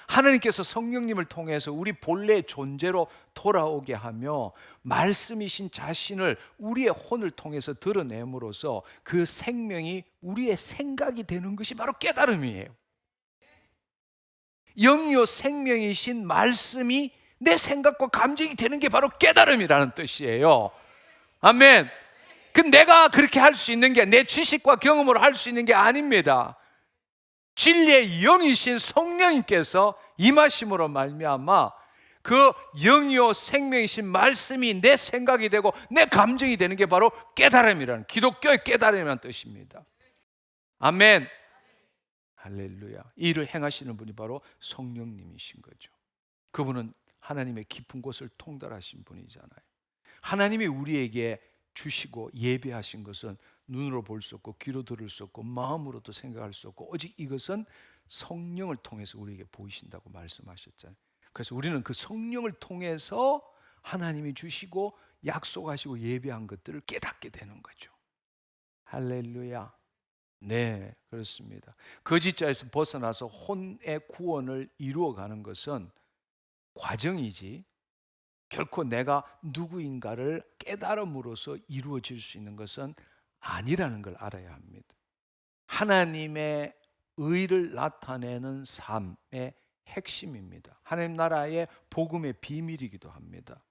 하나님께서 성령님을 통해서 우리 본래 존재로 돌아오게 하며 말씀이신 자신을 우리의 혼을 통해서 드러냄으로써 그 생명이 우리의 생각이 되는 것이 바로 깨달음이에요. 영이요 생명이신 말씀이 내 생각과 감정이 되는 게 바로 깨달음이라는 뜻이에요. 아멘. 그 내가 그렇게 할 수 있는 게 내 지식과 경험으로 할 수 있는 게 아닙니다. 진리의 영이신 성령님께서 임하심으로 말미암아 그 영이요 생명이신 말씀이 내 생각이 되고 내 감정이 되는 게 바로 깨달음이라는, 기독교의 깨달음이라는 뜻입니다. 아멘. 할렐루야. 이 일을 행하시는 분이 바로 성령님이신 거죠. 그분은 하나님의 깊은 곳을 통달하신 분이잖아요. 하나님이 우리에게 주시고 예배하신 것은 눈으로 볼 수 없고 귀로 들을 수 없고 마음으로도 생각할 수 없고 오직 이것은 성령을 통해서 우리에게 보이신다고 말씀하셨잖아요. 그래서 우리는 그 성령을 통해서 하나님이 주시고 약속하시고 예배한 것들을 깨닫게 되는 거죠. 할렐루야. 네, 그렇습니다. 거짓자에서 벗어나서 혼의 구원을 이루어가는 것은 과정이지 결코 내가 누구인가를 깨달음으로써 이루어질 수 있는 것은 아니라는 걸 알아야 합니다. 하나님의 의를 나타내는 삶의 핵심입니다. 하나님 나라의 복음의 비밀이기도 합니다.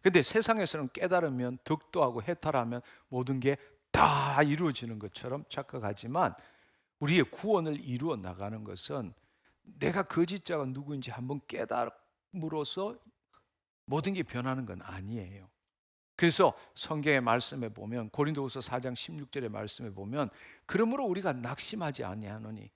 근데 세상에서는 깨달으면 덕도하고 해탈하면 모든 게 다 이루어지는 것처럼 착각하지만 우리의 구원을 이루어 나가는 것은 내가 거짓자가 누구인지 한번 깨달음으로써 모든 게 변하는 건 아니에요. 그래서 성경의 말씀에 보면 고린도후서 4장 16절의 말씀에 보면 그러므로 우리가 낙심하지 아니하노니,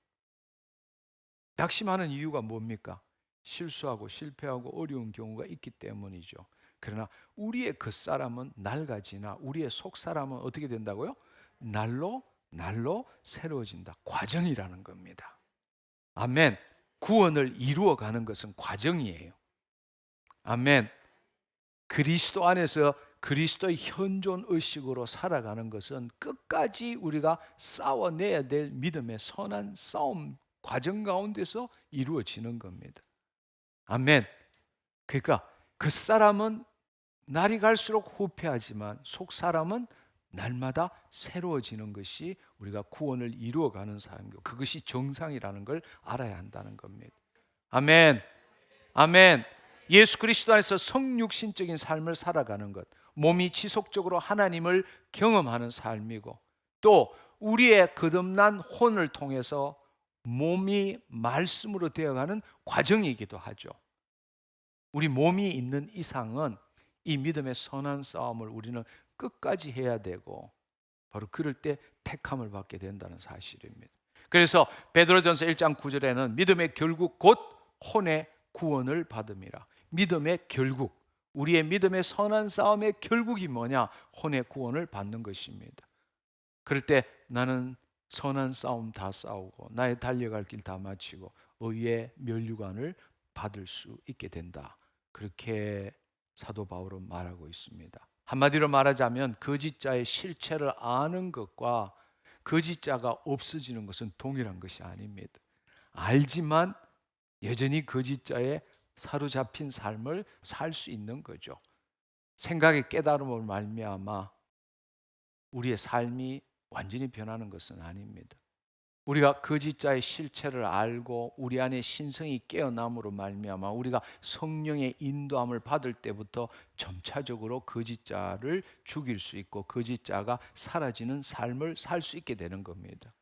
낙심하는 이유가 뭡니까? 실수하고 실패하고 어려운 경우가 있기 때문이죠. 그러나 우리의 겉사람은 낡아지나 우리의 속사람은 어떻게 된다고요? 날로 새로워진다. 과정이라는 겁니다. 아멘. 구원을 이루어가는 것은 과정이에요. 아멘. 그리스도 안에서 그리스도의 현존 의식으로 살아가는 것은 끝까지 우리가 싸워내야 될 믿음의 선한 싸움 과정 가운데서 이루어지는 겁니다. 아멘. 그러니까 그 사람은 날이 갈수록 후패하지만 속 사람은 날마다 새로워지는 것이 우리가 구원을 이루어가는 삶이고 그것이 정상이라는 걸 알아야 한다는 겁니다. 아멘. 아멘. 예수 그리스도 안에서 성육신적인 삶을 살아가는 것, 몸이 지속적으로 하나님을 경험하는 삶이고 또 우리의 거듭난 혼을 통해서 몸이 말씀으로 되어가는 과정이기도 하죠. 우리 몸이 있는 이상은 이 믿음의 선한 싸움을 우리는 끝까지 해야 되고 바로 그럴 때 택함을 받게 된다는 사실입니다. 그래서 베드로전서 1장 9절에는 믿음의 결국 곧 혼의 구원을 받음이라. 믿음의 결국, 우리의 믿음의 선한 싸움의 결국이 뭐냐? 혼의 구원을 받는 것입니다. 그럴 때 나는 선한 싸움 다 싸우고 나의 달려갈 길 다 마치고 의의 면류관을 받을 수 있게 된다. 그렇게 사도 바울은 말하고 있습니다. 한마디로 말하자면 거짓자의 실체를 아는 것과 거짓자가 없어지는 것은 동일한 것이 아닙니다. 알지만 여전히 거짓자의 사로잡힌 삶을 살 수 있는 거죠. 생각의 깨달음을 말미암아 우리의 삶이 완전히 변하는 것은 아닙니다. 우리가 거짓자의 실체를 알고 우리 안에 신성이 깨어남으로 말미암아 우리가 성령의 인도함을 받을 때부터 점차적으로 거짓자를 죽일 수 있고 거짓자가 사라지는 삶을 살 수 있게 되는 겁니다.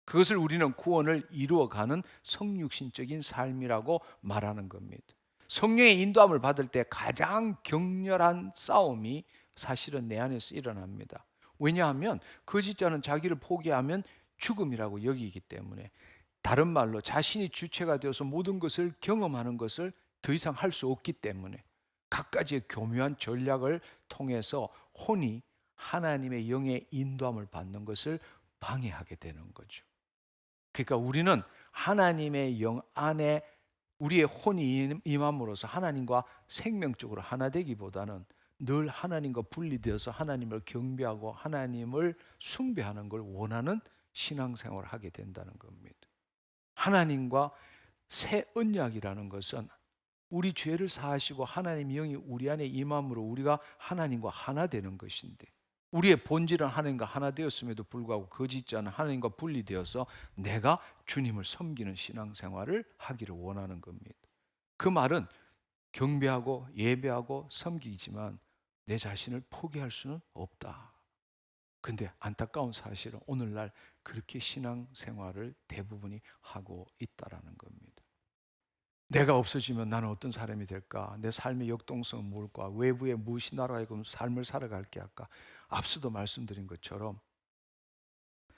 그것을 우리는 구원을 이루어가는 성육신적인 삶이라고 말하는 겁니다. 성령의 인도함을 받을 때 가장 격렬한 싸움이 사실은 내 안에서 일어납니다. 왜냐하면 거짓자는 자기를 포기하면 죽음이라고 여기기 때문에, 다른 말로 자신이 주체가 되어서 모든 것을 경험하는 것을 더 이상 할 수 없기 때문에 갖가지의 교묘한 전략을 통해서 혼이 하나님의 영의 인도함을 받는 것을 방해하게 되는 거죠. 그러니까 우리는 하나님의 영 안에 우리의 혼이 임함으로써 하나님과 생명적으로 하나 되기보다는 늘 하나님과 분리되어서 하나님을 경배하고 하나님을 숭배하는 걸 원하는 신앙생활을 하게 된다는 겁니다. 하나님과 새 언약이라는 것은 우리 죄를 사하시고 하나님 영이 우리 안에 임함으로 우리가 하나님과 하나 되는 것인데, 우리의 본질은 하나님과 하나 되었음에도 불구하고 거짓자는 하나님과 분리되어서 내가 주님을 섬기는 신앙생활을 하기를 원하는 겁니다. 그 말은 경배하고 예배하고 섬기지만 내 자신을 포기할 수는 없다. 근데 안타까운 사실은 오늘날 그렇게 신앙생활을 대부분이 하고 있다라는 겁니다. 내가 없어지면 나는 어떤 사람이 될까? 내 삶의 역동성은 뭘까? 외부에 무엇이 나로 하여금 삶을 살아갈게 할까? 앞서도 말씀드린 것처럼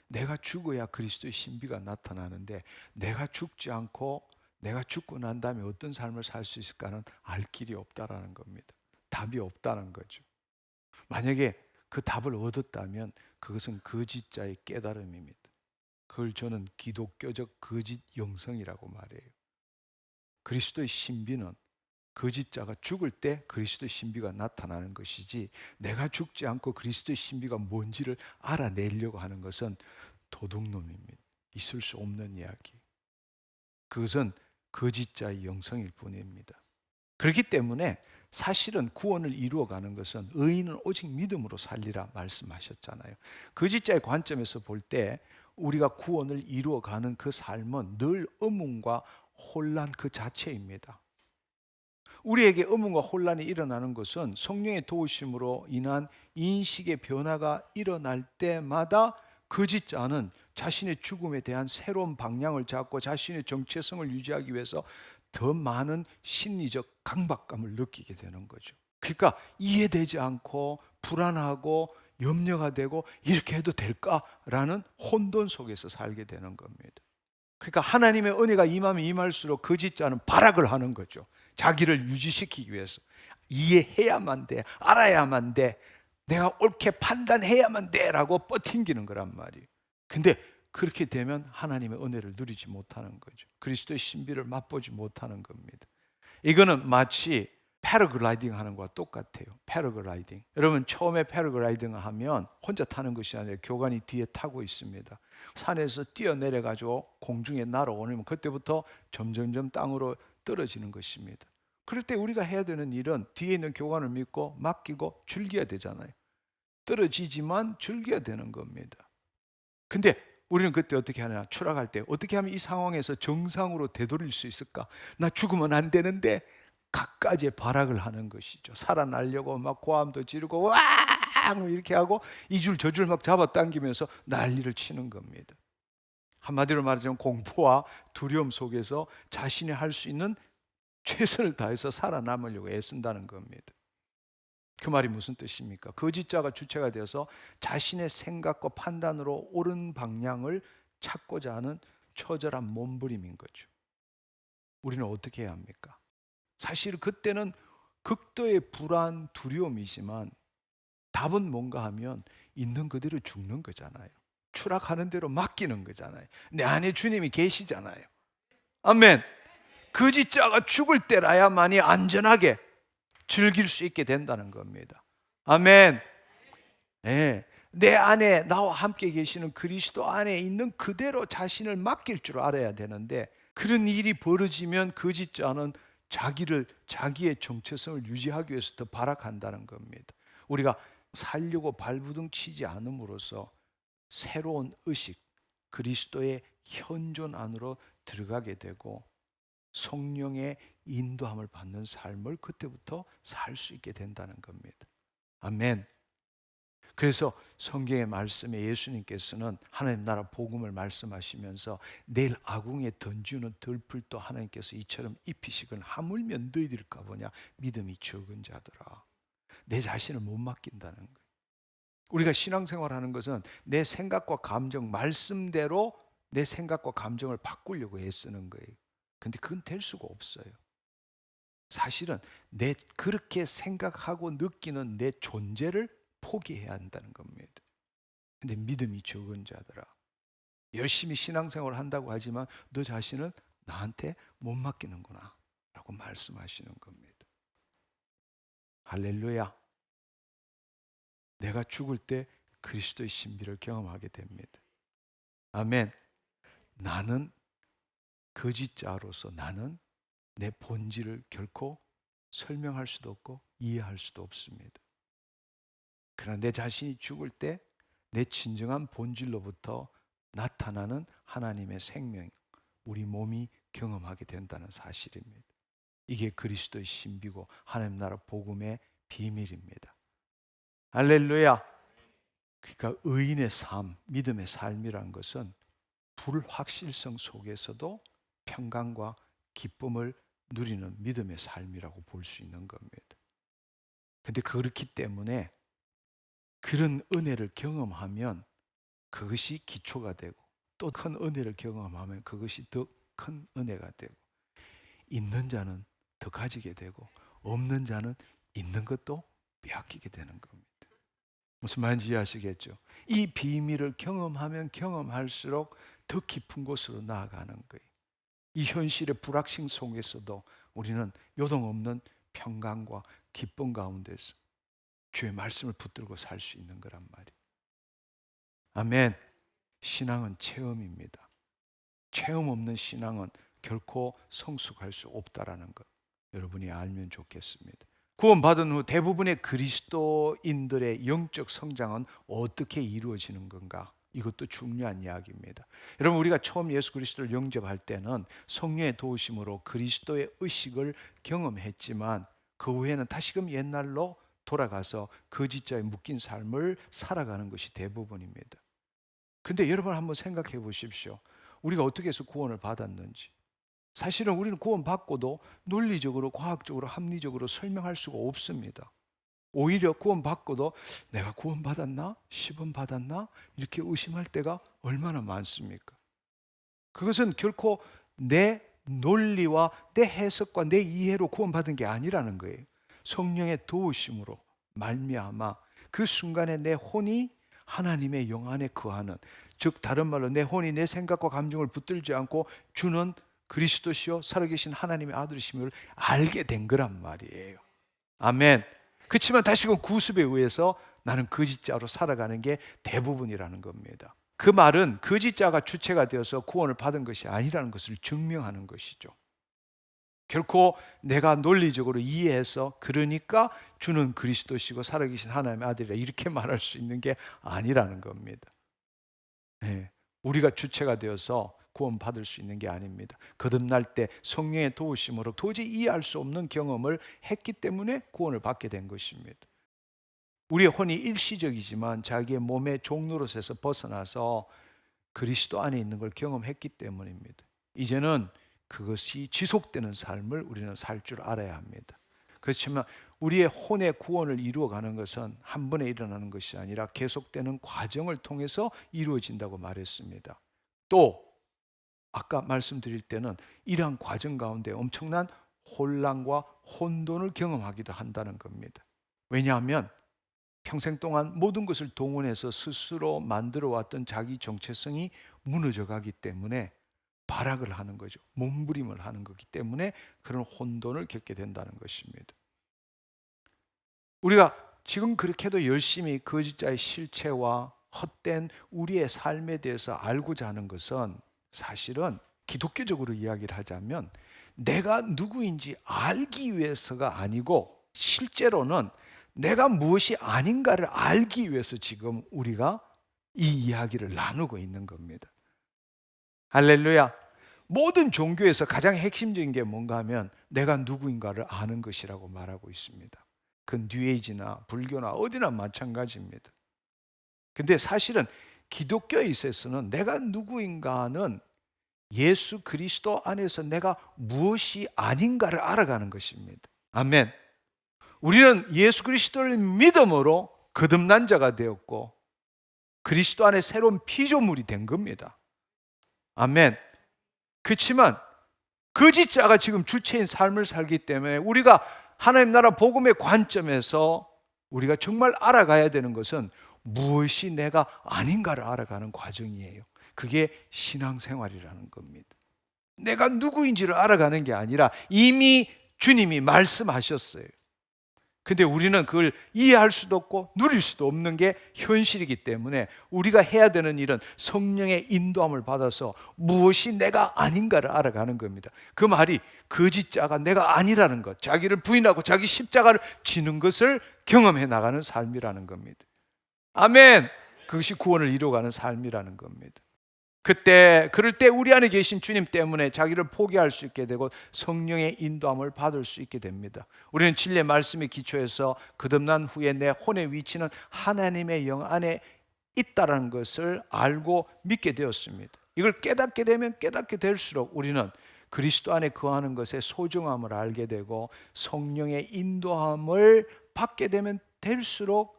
내가 죽어야 그리스도의 신비가 나타나는데, 내가 죽지 않고 내가 죽고 난 다음에 어떤 삶을 살 수 있을까는 알 길이 없다라는 겁니다. 답이 없다는 거죠. 만약에 그 답을 얻었다면 그것은 거짓자의 깨달음입니다. 그걸 저는 기독교적 거짓 영성이라고 말해요. 그리스도의 신비는 거짓자가 죽을 때 그리스도의 신비가 나타나는 것이지, 내가 죽지 않고 그리스도의 신비가 뭔지를 알아내려고 하는 것은 도둑놈입니다. 있을 수 없는 이야기. 그것은 거짓자의 영성일 뿐입니다. 그렇기 때문에 사실은 구원을 이루어가는 것은 의인은 오직 믿음으로 살리라 말씀하셨잖아요. 거짓자의 관점에서 볼 때 우리가 구원을 이루어가는 그 삶은 늘 의문과 혼란 그 자체입니다. 우리에게 의문과 혼란이 일어나는 것은 성령의 도우심으로 인한 인식의 변화가 일어날 때마다 거짓자는 자신의 죽음에 대한 새로운 방향을 잡고 자신의 정체성을 유지하기 위해서 더 많은 심리적 강박감을 느끼게 되는 거죠. 그러니까 이해되지 않고 불안하고 염려가 되고, 이렇게 해도 될까라는 혼돈 속에서 살게 되는 겁니다. 그러니까 하나님의 은혜가 임하면 임할수록 거짓자는 발악을 하는 거죠. 자기를 유지시키기 위해서 이해해야만 돼, 알아야만 돼, 내가 옳게 판단해야만 돼라고 뻗팅기는 거란 말이에요. 근데 그렇게 되면 하나님의 은혜를 누리지 못하는 거죠. 그리스도의 신비를 맛보지 못하는 겁니다. 이거는 마치 패러글라이딩 하는 것과 똑같아요. 패러글라이딩. 여러분, 처음에 패러글라이딩 하면 혼자 타는 것이 아니라 교관이 뒤에 타고 있습니다. 산에서 뛰어내려가지고 공중에 날아오면 그때부터 점점점 땅으로 떨어지는 것입니다. 그럴 때 우리가 해야 되는 일은 뒤에 있는 교관을 믿고 맡기고 즐겨야 되잖아요. 떨어지지만 즐겨야 되는 겁니다. 근데 우리는 그때 어떻게 하냐? 추락할 때 어떻게 하면 이 상황에서 정상으로 되돌릴 수 있을까? 나 죽으면 안 되는데 갖가지의 발악을 하는 것이죠. 살아나려고 막 고함도 지르고 와 이렇게 하고 이 줄 저 줄 막 잡아당기면서 난리를 치는 겁니다. 한마디로 말하자면 공포와 두려움 속에서 자신이 할 수 있는 최선을 다해서 살아남으려고 애쓴다는 겁니다. 그 말이 무슨 뜻입니까? 거짓자가 주체가 되어서 자신의 생각과 판단으로 옳은 방향을 찾고자 하는 처절한 몸부림인 거죠. 우리는 어떻게 해야 합니까? 사실 그때는 극도의 불안, 두려움이지만 답은 뭔가 하면 있는 그대로 죽는 거잖아요. 추락하는 대로 맡기는 거잖아요. 내 안에 주님이 계시잖아요. 아멘. 거짓자가 죽을 때라야만이 안전하게 즐길 수 있게 된다는 겁니다. 아멘. 네. 내 안에 나와 함께 계시는 그리스도 안에 있는 그대로 자신을 맡길 줄 알아야 되는데, 그런 일이 벌어지면 거짓자는 자기의 정체성을 유지하기 위해서 더 발악한다는 겁니다. 우리가 살려고 발부둥 치지 않음으로써 새로운 의식, 그리스도의 현존 안으로 들어가게 되고 성령의 인도함을 받는 삶을 그때부터 살 수 있게 된다는 겁니다. 아멘. 그래서 성경의 말씀에 예수님께서는 하나님 나라 복음을 말씀하시면서 내일 아궁이에 던지는 들풀도 하나님께서 이처럼 입히시건 하물며 너희들일까 보냐 믿음이 적은 자들아. 내 자신을 못 맡긴다는 거예요. 우리가 신앙생활하는 것은 내 생각과 감정, 말씀대로 내 생각과 감정을 바꾸려고 애쓰는 거예요. 근데 그건 될 수가 없어요. 사실은 내 그렇게 생각하고 느끼는 내 존재를 포기해야 한다는 겁니다. 근데 믿음이 적은 자들아, 열심히 신앙생활을 한다고 하지만 너 자신을 나한테 못 맡기는구나 라고 말씀하시는 겁니다. 할렐루야. 내가 죽을 때 그리스도의 신비를 경험하게 됩니다. 아멘. 나는 거짓자로서 나는 내 본질을 결코 설명할 수도 없고 이해할 수도 없습니다. 그러나 내 자신이 죽을 때 내 진정한 본질로부터 나타나는 하나님의 생명, 우리 몸이 경험하게 된다는 사실입니다. 이게 그리스도의 신비고 하나님 나라 복음의 비밀입니다. 할렐루야. 그러니까 의인의 삶, 믿음의 삶이란 것은 불확실성 속에서도 평강과 기쁨을 누리는 믿음의 삶이라고 볼 수 있는 겁니다. 근데 그렇기 때문에 그런 은혜를 경험하면 그것이 기초가 되고, 또 큰 은혜를 경험하면 그것이 더 큰 은혜가 되고, 있는 자는 더 가지게 되고 없는 자는 있는 것도 빼앗기게 되는 겁니다. 무슨 말인지 이해하시겠죠? 이 비밀을 경험하면 경험할수록 더 깊은 곳으로 나아가는 거예요. 이 현실의 불확실 속에서도 우리는 요동없는 평강과 기쁨 가운데서 주의 말씀을 붙들고 살 수 있는 거란 말이에요. 아멘. 신앙은 체험입니다. 체험 없는 신앙은 결코 성숙할 수 없다라는 것, 여러분이 알면 좋겠습니다. 구원받은 후 대부분의 그리스도인들의 영적 성장은 어떻게 이루어지는 건가? 이것도 중요한 이야기입니다. 여러분, 우리가 처음 예수 그리스도를 영접할 때는 성령의 도우심으로 그리스도의 의식을 경험했지만 그 후에는 다시금 옛날로 돌아가서 거짓자에 묶인 삶을 살아가는 것이 대부분입니다. 그런데 여러분 한번 생각해 보십시오. 우리가 어떻게 해서 구원을 받았는지. 사실은 우리는 구원받고도 논리적으로, 과학적으로, 합리적으로 설명할 수가 없습니다. 오히려 구원받고도 내가 구원받았나? 시범 받았나? 이렇게 의심할 때가 얼마나 많습니까? 그것은 결코 내 논리와 내 해석과 내 이해로 구원받은 게 아니라는 거예요. 성령의 도우심으로 말미암아 그 순간에 내 혼이 하나님의 영 안에 거하는, 즉 다른 말로 내 혼이 내 생각과 감정을 붙들지 않고 주는 그리스도시요 살아계신 하나님의 아들이심을 알게 된 거란 말이에요. 아멘. 그렇지만 다시금 구습에 의해서 나는 거짓자로 살아가는 게 대부분이라는 겁니다. 그 말은 거짓자가 주체가 되어서 구원을 받은 것이 아니라는 것을 증명하는 것이죠. 결코 내가 논리적으로 이해해서 그러니까 주는 그리스도시고 살아계신 하나님의 아들이라 이렇게 말할 수 있는 게 아니라는 겁니다. 네, 우리가 주체가 되어서 구원받을 수 있는 게 아닙니다. 거듭날 때 성령의 도우심으로 도저히 이해할 수 없는 경험을 했기 때문에 구원을 받게 된 것입니다. 우리의 혼이 일시적이지만 자기의 몸의 종노릇에서 벗어나서 그리스도 안에 있는 걸 경험했기 때문입니다. 이제는 그것이 지속되는 삶을 우리는 살 줄 알아야 합니다. 그렇지만 우리의 혼의 구원을 이루어가는 것은 한 번에 일어나는 것이 아니라 계속되는 과정을 통해서 이루어진다고 말했습니다. 또 아까 말씀드릴 때는 이러한 과정 가운데 엄청난 혼란과 혼돈을 경험하기도 한다는 겁니다. 왜냐하면 평생 동안 모든 것을 동원해서 스스로 만들어 왔던 자기 정체성이 무너져 가기 때문에 발악을 하는 거죠. 몸부림을 하는 거기 때문에 그런 혼돈을 겪게 된다는 것입니다. 우리가 지금 그렇게도 열심히 거짓자의 실체와 헛된 우리의 삶에 대해서 알고자 하는 것은 사실은 기독교적으로 이야기를 하자면 내가 누구인지 알기 위해서가 아니고 실제로는 내가 무엇이 아닌가를 알기 위해서 지금 우리가 이 이야기를 나누고 있는 겁니다. 할렐루야. 모든 종교에서 가장 핵심적인 게 뭔가 하면 내가 누구인가를 아는 것이라고 말하고 있습니다. 그 뉴에이지나 불교나 어디나 마찬가지입니다. 근데 사실은 기독교에 있어서는 내가 누구인가는 예수 그리스도 안에서 내가 무엇이 아닌가를 알아가는 것입니다. 아멘. 우리는 예수 그리스도를 믿음으로 거듭난 자가 되었고 그리스도 안에 새로운 피조물이 된 겁니다. 아멘. 그렇지만 거짓자가 지금 주체인 삶을 살기 때문에 우리가 하나님 나라 복음의 관점에서 우리가 정말 알아가야 되는 것은 무엇이 내가 아닌가를 알아가는 과정이에요. 그게 신앙생활이라는 겁니다. 내가 누구인지를 알아가는 게 아니라 이미 주님이 말씀하셨어요. 근데 우리는 그걸 이해할 수도 없고 누릴 수도 없는 게 현실이기 때문에 우리가 해야 되는 일은 성령의 인도함을 받아서 무엇이 내가 아닌가를 알아가는 겁니다. 그 말이 거짓자가 내가 아니라는 것, 자기를 부인하고 자기 십자가를 지는 것을 경험해 나가는 삶이라는 겁니다. 아멘. 그것이 구원을 이루어가는 삶이라는 겁니다. 그럴 때 우리 안에 계신 주님 때문에 자기를 포기할 수 있게 되고 성령의 인도함을 받을 수 있게 됩니다. 우리는 진리의 말씀에 기초해서 거듭난 후에 내 혼의 위치는 하나님의 영 안에 있다라는 것을 알고 믿게 되었습니다. 이걸 깨닫게 되면 깨닫게 될수록 우리는 그리스도 안에 거하는 것의 소중함을 알게 되고 성령의 인도함을 받게 되면 될수록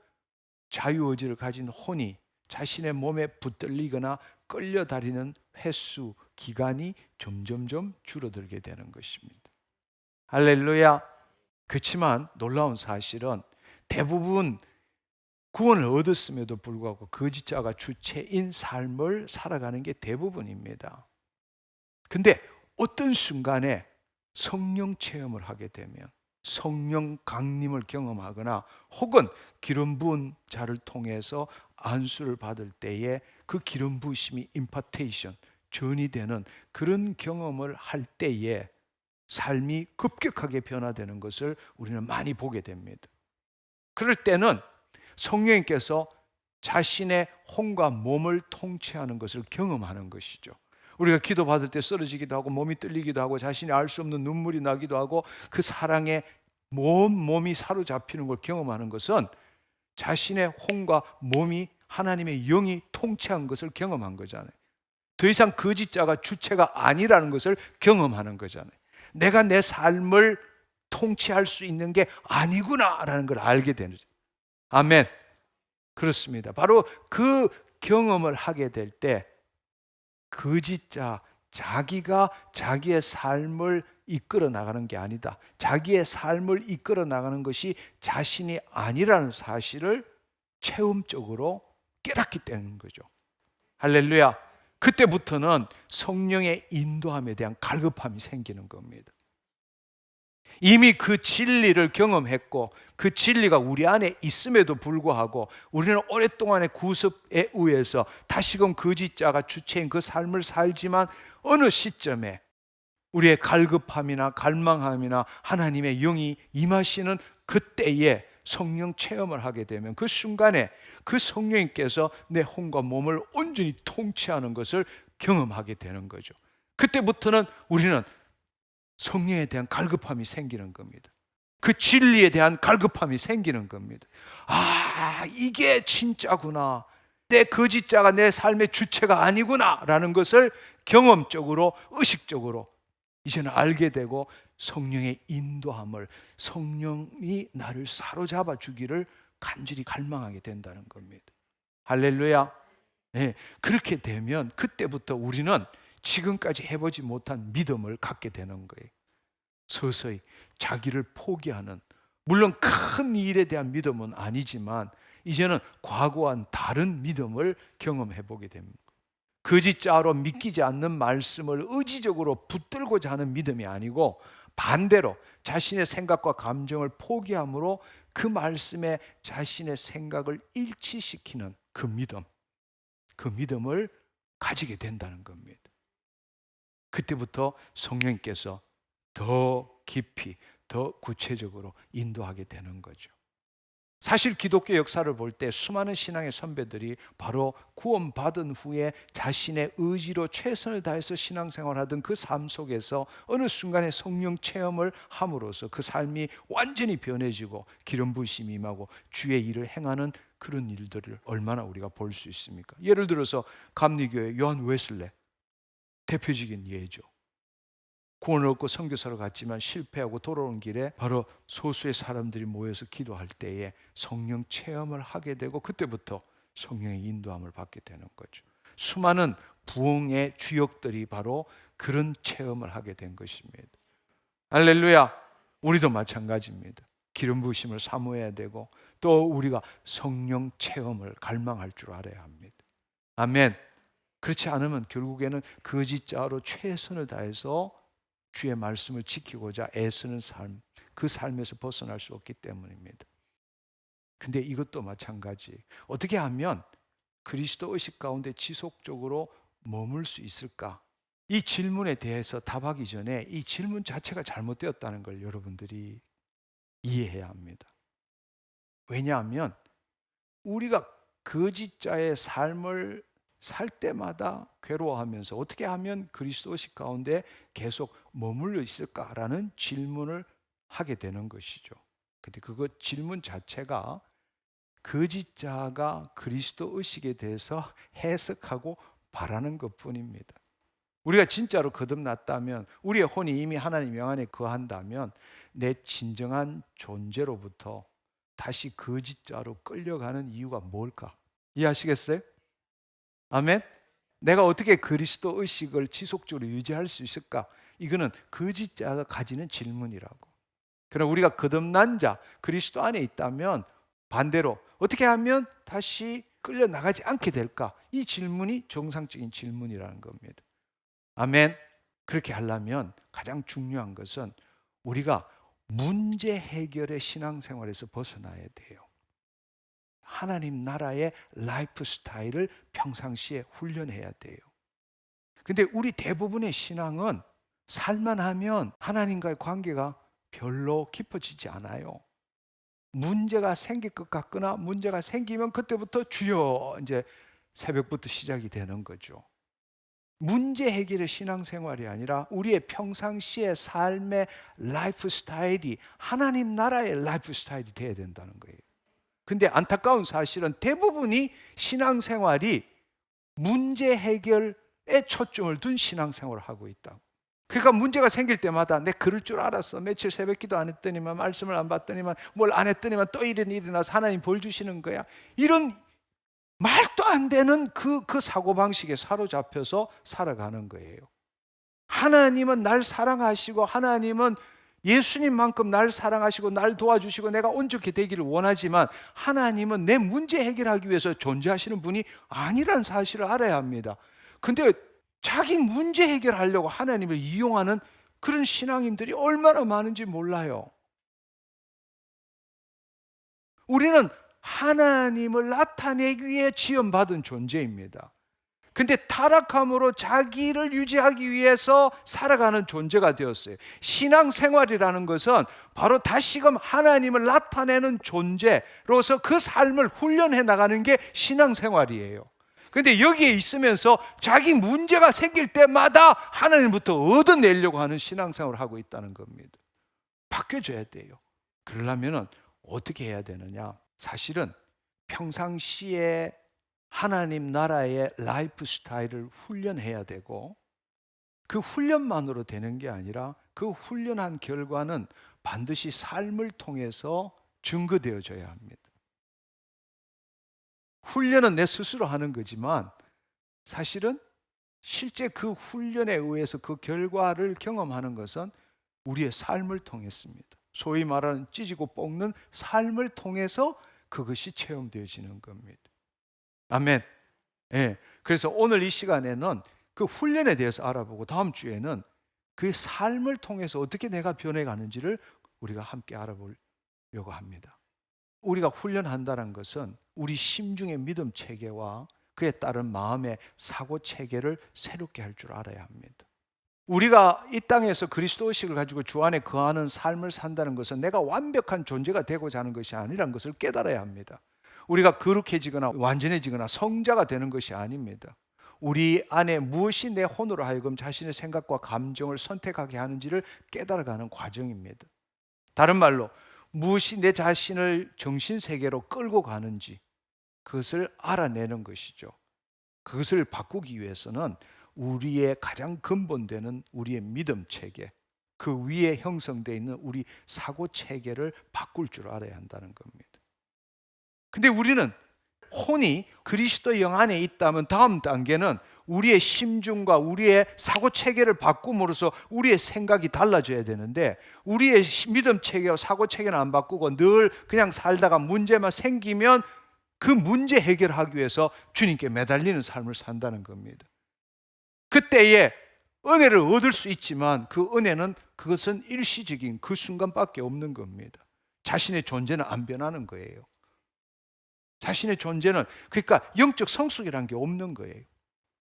자유의지를 가진 혼이 자신의 몸에 붙들리거나 끌려다니는 횟수, 기간이 점점점 줄어들게 되는 것입니다. 할렐루야. 그렇지만 놀라운 사실은 대부분 구원을 얻었음에도 불구하고 거짓자가 주체인 삶을 살아가는 게 대부분입니다. 근데 어떤 순간에 성령 체험을 하게 되면 성령 강림을 경험하거나 혹은 기름 부은 자를 통해서 안수를 받을 때에 그 기름 부으심이 임파테이션, 전이 되는 그런 경험을 할 때에 삶이 급격하게 변화되는 것을 우리는 많이 보게 됩니다. 그럴 때는 성령님께서 자신의 혼과 몸을 통치하는 것을 경험하는 것이죠. 우리가 기도 받을 때 쓰러지기도 하고 몸이 떨리기도 하고 자신이 알 수 없는 눈물이 나기도 하고 그 사랑에 몸이 사로잡히는 걸 경험하는 것은 자신의 혼과 몸이 하나님의 영이 통치한 것을 경험한 거잖아요. 더 이상 거짓자가 주체가 아니라는 것을 경험하는 거잖아요. 내가 내 삶을 통치할 수 있는 게 아니구나라는 걸 알게 되는 거죠. 아멘. 그렇습니다. 바로 그 경험을 하게 될 때 거짓자, 자기가 자기의 삶을 이끌어 나가는 게 아니다. 자기의 삶을 이끌어 나가는 것이 자신이 아니라는 사실을 체험적으로 깨닫기 때문인 거죠. 할렐루야. 그때부터는 성령의 인도함에 대한 갈급함이 생기는 겁니다. 이미 그 진리를 경험했고 그 진리가 우리 안에 있음에도 불구하고 우리는 오랫동안의 구습에 의해서 다시금 거짓자가 주체인 그 삶을 살지만 어느 시점에 우리의 갈급함이나 갈망함이나 하나님의 영이 임하시는 그때에 성령 체험을 하게 되면 그 순간에 그 성령님께서 내 혼과 몸을 온전히 통치하는 것을 경험하게 되는 거죠. 그때부터는 우리는 성령에 대한 갈급함이 생기는 겁니다. 그 진리에 대한 갈급함이 생기는 겁니다. 아, 이게 진짜구나. 내 거짓자가 내 삶의 주체가 아니구나 라는 것을 경험적으로 의식적으로 이제는 알게 되고 성령의 인도함을, 성령이 나를 사로잡아 주기를 간절히 갈망하게 된다는 겁니다. 할렐루야. 네, 그렇게 되면 그때부터 우리는 지금까지 해보지 못한 믿음을 갖게 되는 거예요. 서서히 자기를 포기하는, 물론 큰 일에 대한 믿음은 아니지만 이제는 과거와는 다른 믿음을 경험해 보게 됩니다. 거짓자로 믿기지 않는 말씀을 의지적으로 붙들고자 하는 믿음이 아니고 반대로 자신의 생각과 감정을 포기함으로 그 말씀에 자신의 생각을 일치시키는 그 믿음을 가지게 된다는 겁니다. 그때부터 성령님께서 더 깊이, 더 구체적으로 인도하게 되는 거죠. 사실 기독교 역사를 볼 때 수많은 신앙의 선배들이 바로 구원받은 후에 자신의 의지로 최선을 다해서 신앙생활하던 그 삶 속에서 어느 순간에 성령 체험을 함으로써 그 삶이 완전히 변해지고 기름 부으심이 임하고 주의 일을 행하는 그런 일들을 얼마나 우리가 볼 수 있습니까? 예를 들어서 감리교회 요한 웨슬레 대표적인 예죠. 구원을 얻고 선교사로 갔지만 실패하고 돌아오는 길에 바로 소수의 사람들이 모여서 기도할 때에 성령 체험을 하게 되고 그때부터 성령의 인도함을 받게 되는 거죠. 수많은 부흥의 주역들이 바로 그런 체험을 하게 된 것입니다. 할렐루야. 우리도 마찬가지입니다. 기름 부으심을 사모해야 되고 또 우리가 성령 체험을 갈망할 줄 알아야 합니다. 아멘. 그렇지 않으면 결국에는 거짓자로 최선을 다해서 주의 말씀을 지키고자 애쓰는 삶, 그 삶에서 벗어날 수 없기 때문입니다. 근데 이것도 마찬가지. 어떻게 하면 그리스도 의식 가운데 지속적으로 머물 수 있을까? 이 질문에 대해서 답하기 전에 이 질문 자체가 잘못되었다는 걸 여러분들이 이해해야 합니다. 왜냐하면 우리가 거짓자의 삶을 살 때마다 괴로워하면서 어떻게 하면 그리스도식 가운데 계속 머물러 있을까라는 질문을 하게 되는 것이죠. 근데 그거 질문 자체가 거짓자가 그리스도 의식에 대해서 해석하고 바라는 것뿐입니다. 우리가 진짜로 거듭났다면, 우리의 혼이 이미 하나님 영안에 거한다면 내 진정한 존재로부터 다시 거짓자로 끌려가는 이유가 뭘까? 이해하시겠어요? 아멘? 내가 어떻게 그리스도 의식을 지속적으로 유지할 수 있을까? 이거는 거짓자가 가지는 질문이라고. 그러나 우리가 거듭난 자, 그리스도 안에 있다면 반대로 어떻게 하면 다시 끌려나가지 않게 될까? 이 질문이 정상적인 질문이라는 겁니다. 아멘. 그렇게 하려면 가장 중요한 것은 우리가 문제 해결의 신앙생활에서 벗어나야 돼요. 하나님 나라의 라이프 스타일을 평상시에 훈련해야 돼요. 근데 우리 대부분의 신앙은 살만 하면 하나님과의 관계가 별로 깊어지지 않아요. 문제가 생길 것 같거나 문제가 생기면 그때부터 주여 이제 새벽부터 시작이 되는 거죠. 문제 해결의 신앙생활이 아니라 우리의 평상시의 삶의 라이프 스타일이 하나님 나라의 라이프 스타일이 돼야 된다는 거예요. 근데 안타까운 사실은 대부분이 신앙생활이 문제 해결에 초점을 둔 신앙생활을 하고 있다. 그러니까 문제가 생길 때마다 내 그럴 줄 알았어. 며칠 새벽기도 안 했더니만, 말씀을 안 받더니만, 뭘 안 했더니만 또 이런 일이 나서 하나님 벌 주시는 거야. 이런 말도 안 되는 그 사고방식에 사로잡혀서 살아가는 거예요. 하나님은 날 사랑하시고, 하나님은 예수님만큼 날 사랑하시고 날 도와주시고 내가 온전히 되기를 원하지만, 하나님은 내 문제 해결하기 위해서 존재하시는 분이 아니란 사실을 알아야 합니다. 근데 자기 문제 해결하려고 하나님을 이용하는 그런 신앙인들이 얼마나 많은지 몰라요. 우리는 하나님을 나타내기 위해 지음받은 존재입니다. 근데 타락함으로 자기를 유지하기 위해서 살아가는 존재가 되었어요. 신앙생활이라는 것은 바로 다시금 하나님을 나타내는 존재로서 그 삶을 훈련해 나가는 게 신앙생활이에요. 근데 여기에 있으면서 자기 문제가 생길 때마다 하나님부터 얻어내려고 하는 신앙생활을 하고 있다는 겁니다. 바뀌어져야 돼요. 그러려면 어떻게 해야 되느냐? 사실은 평상시에 하나님 나라의 라이프 스타일을 훈련해야 되고, 그 훈련만으로 되는 게 아니라 그 훈련한 결과는 반드시 삶을 통해서 증거되어져야 합니다. 훈련은 내 스스로 하는 거지만 사실은 실제 그 훈련에 의해서 그 결과를 경험하는 것은 우리의 삶을 통했습니다. 소위 말하는 찢고 볶는 삶을 통해서 그것이 체험되어지는 겁니다. 아멘. 예. 그래서 오늘 이 시간에는 그 훈련에 대해서 알아보고, 다음 주에는 그 삶을 통해서 어떻게 내가 변해가는지를 우리가 함께 알아보려고 합니다. 우리가 훈련한다는 것은 우리 심중의 믿음 체계와 그에 따른 마음의 사고 체계를 새롭게 할 줄 알아야 합니다. 우리가 이 땅에서 그리스도 의식을 가지고 주 안에 거하는 삶을 산다는 것은 내가 완벽한 존재가 되고자 하는 것이 아니라는 것을 깨달아야 합니다. 우리가 거룩해지거나 완전해지거나 성자가 되는 것이 아닙니다. 우리 안에 무엇이 내 혼으로 하여금 자신의 생각과 감정을 선택하게 하는지를 깨달아가는 과정입니다. 다른 말로 무엇이 내 자신을 정신세계로 끌고 가는지 그것을 알아내는 것이죠. 그것을 바꾸기 위해서는 우리의 가장 근본되는 우리의 믿음 체계, 그 위에 형성되어 있는 우리 사고 체계를 바꿀 줄 알아야 한다는 겁니다. 근데 우리는 혼이 그리스도 영 안에 있다면 다음 단계는 우리의 심중과 우리의 사고 체계를 바꿈으로써 우리의 생각이 달라져야 되는데, 우리의 믿음 체계와 사고 체계는 안 바꾸고 늘 그냥 살다가 문제만 생기면 그 문제 해결하기 위해서 주님께 매달리는 삶을 산다는 겁니다. 그때에 은혜를 얻을 수 있지만 그 은혜는 그것은 일시적인 그 순간밖에 없는 겁니다. 자신의 존재는 안 변하는 거예요. 자신의 존재는, 그러니까 영적 성숙이라는 게 없는 거예요.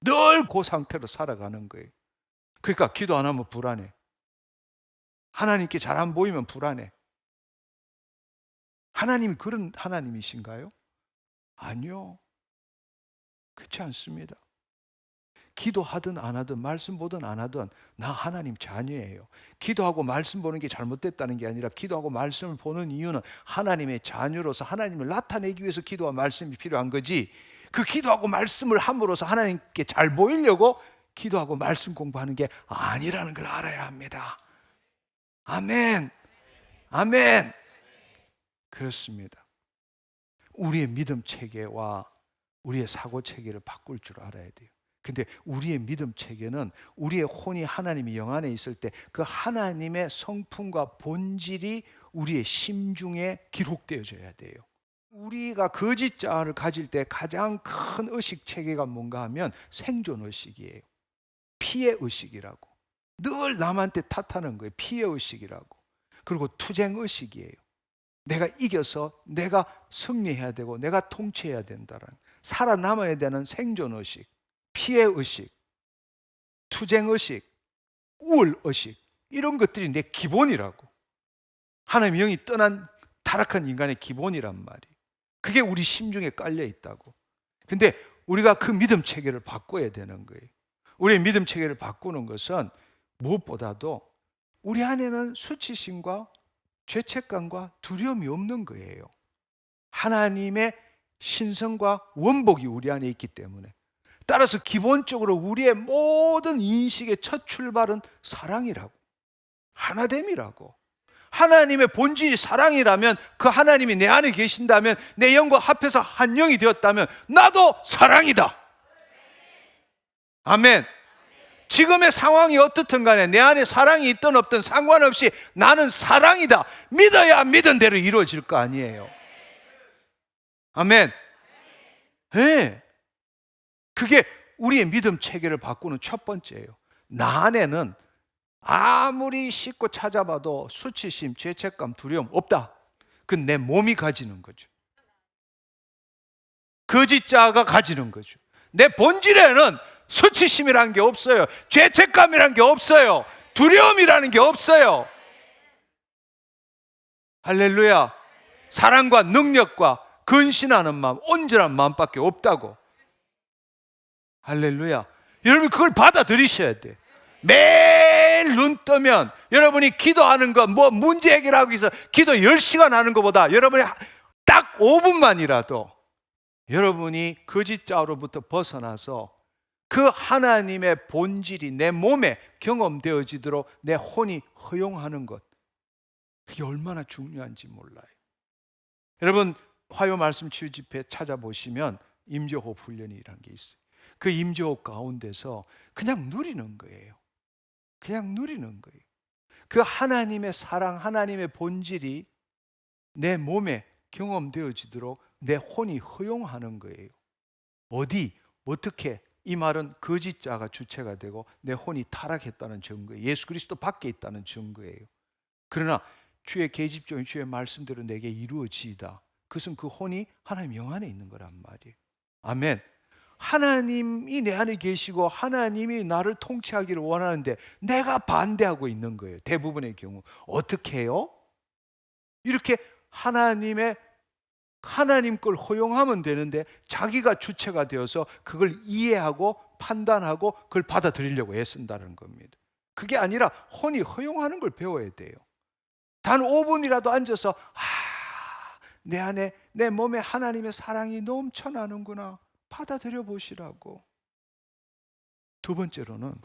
늘 그 상태로 살아가는 거예요. 그러니까 기도 안 하면 불안해. 하나님께 잘 안 보이면 불안해. 하나님이 그런 하나님이신가요? 아니요. 그렇지 않습니다. 기도하든 안 하든 말씀 보든 안 하든 나 하나님 자녀예요. 기도하고 말씀 보는 게 잘못됐다는 게 아니라 기도하고 말씀을 보는 이유는 하나님의 자녀로서 하나님을 나타내기 위해서 기도와 말씀이 필요한 거지, 그 기도하고 말씀을 함으로써 하나님께 잘 보이려고 기도하고 말씀 공부하는 게 아니라는 걸 알아야 합니다. 아멘. 아멘. 그렇습니다. 우리의 믿음 체계와 우리의 사고 체계를 바꿀 줄 알아야 돼요. 근데 우리의 믿음 체계는 우리의 혼이 하나님의 영 안에 있을 때 그 하나님의 성품과 본질이 우리의 심중에 기록되어져야 돼요. 우리가 거짓 자아를 가질 때 가장 큰 의식 체계가 뭔가 하면 생존 의식이에요. 피해 의식이라고. 늘 남한테 탓하는 거예요. 피해 의식이라고. 그리고 투쟁 의식이에요. 내가 이겨서 내가 승리해야 되고 내가 통치해야 된다는, 살아남아야 되는 생존 의식, 피해 의식, 투쟁 의식, 우울 의식, 이런 것들이 내 기본이라고. 하나님의 영이 떠난 타락한 인간의 기본이란 말이에요. 그게 우리 심중에 깔려 있다고. 근데 우리가 그 믿음 체계를 바꿔야 되는 거예요. 우리의 믿음 체계를 바꾸는 것은 무엇보다도 우리 안에는 수치심과 죄책감과 두려움이 없는 거예요. 하나님의 신성과 원복이 우리 안에 있기 때문에. 따라서 기본적으로 우리의 모든 인식의 첫 출발은 사랑이라고, 하나됨이라고. 하나님의 본질이 사랑이라면, 그 하나님이 내 안에 계신다면, 내 영과 합해서 한 영이 되었다면 나도 사랑이다. 아멘. 지금의 상황이 어떻든 간에 내 안에 사랑이 있든 없든 상관없이 나는 사랑이다. 믿어야 믿은 대로 이루어질 거 아니에요. 아멘. 네. 그게 우리의 믿음 체계를 바꾸는 첫 번째예요. 나 안에는 아무리 씻고 찾아봐도 수치심, 죄책감, 두려움 없다. 그건 내 몸이 가지는 거죠. 거짓자가 가지는 거죠. 내 본질에는 수치심이라는 게 없어요. 죄책감이라는 게 없어요. 두려움이라는 게 없어요. 할렐루야. 사랑과 능력과 근신하는 마음, 온전한 마음밖에 없다고. 할렐루야. 여러분 그걸 받아들이셔야 돼. 매일 눈 뜨면 여러분이 기도하는 것, 뭐 문제 해결하기 위해서 기도 10시간 하는 것보다 여러분이 딱 5분만이라도 여러분이 거짓자로부터 벗어나서 그 하나님의 본질이 내 몸에 경험되어지도록 내 혼이 허용하는 것, 그게 얼마나 중요한지 몰라요. 여러분 화요 말씀 치유 집회 찾아보시면 임재호흡 훈련이라는 게 있어요. 그 임재호흡 가운데서 그냥 누리는 거예요. 그냥 누리는 거예요. 그 하나님의 사랑, 하나님의 본질이 내 몸에 경험되어지도록 내 혼이 허용하는 거예요. 어디, 어떻게? 이 말은 거짓자가 주체가 되고 내 혼이 타락했다는 증거예요. 예수 그리스도 밖에 있다는 증거예요. 그러나 주의 계집종인 주의 말씀대로 내게 이루어지이다. 그것은 그 혼이 하나님 영 안에 있는 거란 말이에요. 아멘. 하나님이 내 안에 계시고 하나님이 나를 통치하기를 원하는데 내가 반대하고 있는 거예요. 대부분의 경우. 어떻게 해요? 이렇게 하나님 걸 허용하면 되는데 자기가 주체가 되어서 그걸 이해하고 판단하고 그걸 받아들이려고 애쓴다는 겁니다. 그게 아니라 혼이 허용하는 걸 배워야 돼요. 단 5분이라도 앉아서 내 안에, 내 몸에 하나님의 사랑이 넘쳐나는구나, 받아들여 보시라고. 두 번째로는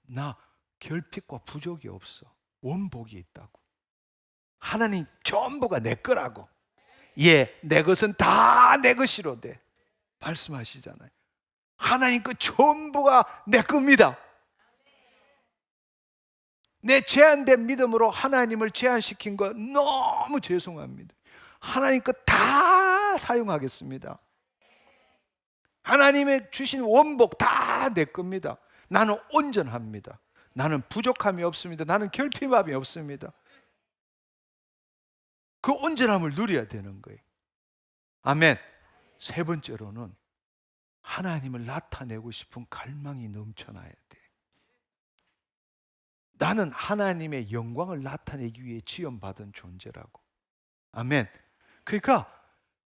나 결핍과 부족이 없어. 원복이 있다고. 하나님 전부가 내 거라고. 예, 내 것은 다 내 것이로되 말씀하시잖아요. 하나님 그 전부가 내 겁니다. 내 제한된 믿음으로 하나님을 제한시킨 거 너무 죄송합니다. 하나님 거 다 사용하겠습니다. 하나님의 주신 원복 다 내 겁니다. 나는 온전합니다. 나는 부족함이 없습니다. 나는 결핍함이 없습니다. 그 온전함을 누려야 되는 거예요. 아멘. 세 번째로는 하나님을 나타내고 싶은 갈망이 넘쳐나야 돼. 나는 하나님의 영광을 나타내기 위해 지음받은 존재라고. 아멘. 그러니까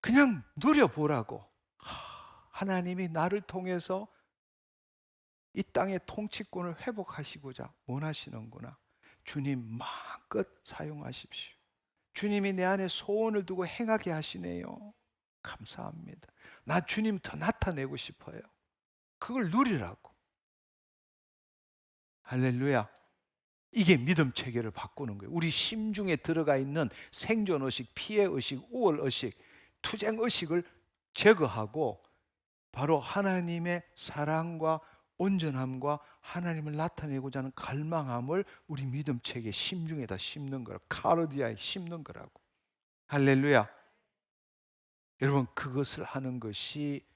그냥 누려보라고. 하나님이 나를 통해서 이 땅의 통치권을 회복하시고자 원하시는구나. 주님 마음껏 사용하십시오. 주님이 내 안에 소원을 두고 행하게 하시네요. 감사합니다. 나 주님 더 나타내고 싶어요. 그걸 누리라고. 할렐루야. 이게 믿음 체계를 바꾸는 거예요. 우리 심중에 들어가 있는 생존의식, 피해의식, 우월의식, 투쟁의식을 제거하고 바로 하나님의 사랑과 온전함과 하나님을 나타내고자 하는 갈망함을 우리 믿음 체계 심중에다 심는 거라고. 카르디아에 심는 거라고. 할렐루야. 여러분, 그것을 하는 것이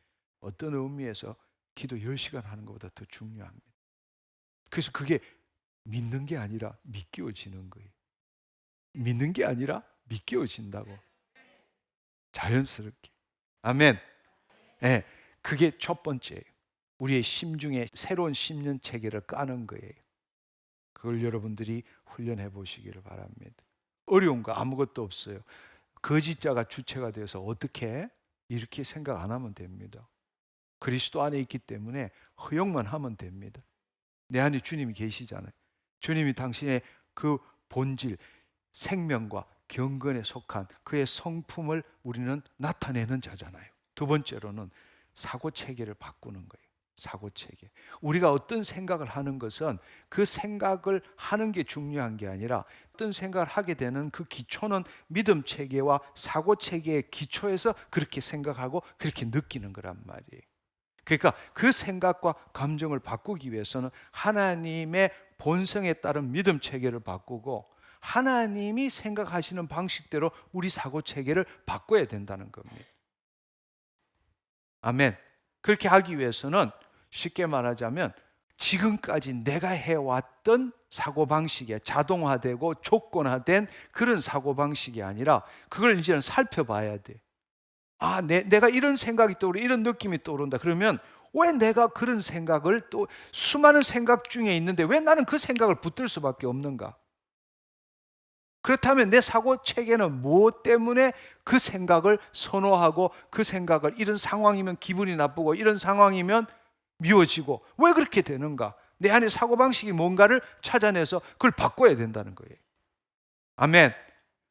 어떤 의미에서 기도 10시간 하는 것보다 더 중요합니다. 그래서 그게 믿는 게 아니라 믿겨지는 거예요. 믿는 게 아니라 믿겨진다고. 자연스럽게. 아멘. 네, 그게 첫 번째예요. 우리의 심중에 새로운 심년 체계를 까는 거예요. 그걸 여러분들이 훈련해 보시기를 바랍니다. 어려운 거 아무것도 없어요. 거짓자가 주체가 되어서 어떻게 이렇게 생각 안 하면 됩니다. 그리스도 안에 있기 때문에 허용만 하면 됩니다. 내 안에 주님이 계시잖아요. 주님이 당신의 그 본질, 생명과 경건에 속한 그의 성품을 우리는 나타내는 자잖아요. 두 번째로는 사고 체계를 바꾸는 거예요. 사고 체계. 우리가 어떤 생각을 하는 것은 그 생각을 하는 게 중요한 게 아니라 어떤 생각을 하게 되는 그 기초는 믿음 체계와 사고 체계의 기초에서 그렇게 생각하고 그렇게 느끼는 거란 말이에요. 그러니까 그 생각과 감정을 바꾸기 위해서는 하나님의 본성에 따른 믿음 체계를 바꾸고 하나님이 생각하시는 방식대로 우리 사고 체계를 바꿔야 된다는 겁니다. 아멘. 그렇게 하기 위해서는 쉽게 말하자면 지금까지 내가 해왔던 사고방식에 자동화되고 조건화된 그런 사고방식이 아니라 그걸 이제는 살펴봐야 돼. 아, 내가 이런 생각이 떠오르, 이런 느낌이 떠오른다. 그러면 왜 내가 그런 생각을 또 수많은 생각 중에 있는데 왜 나는 그 생각을 붙들 수밖에 없는가? 그렇다면 내 사고 체계는 무엇 때문에 그 생각을 선호하고 그 생각을 이런 상황이면 기분이 나쁘고 이런 상황이면 미워지고 왜 그렇게 되는가? 내 안에 사고방식이 뭔가를 찾아내서 그걸 바꿔야 된다는 거예요. 아멘.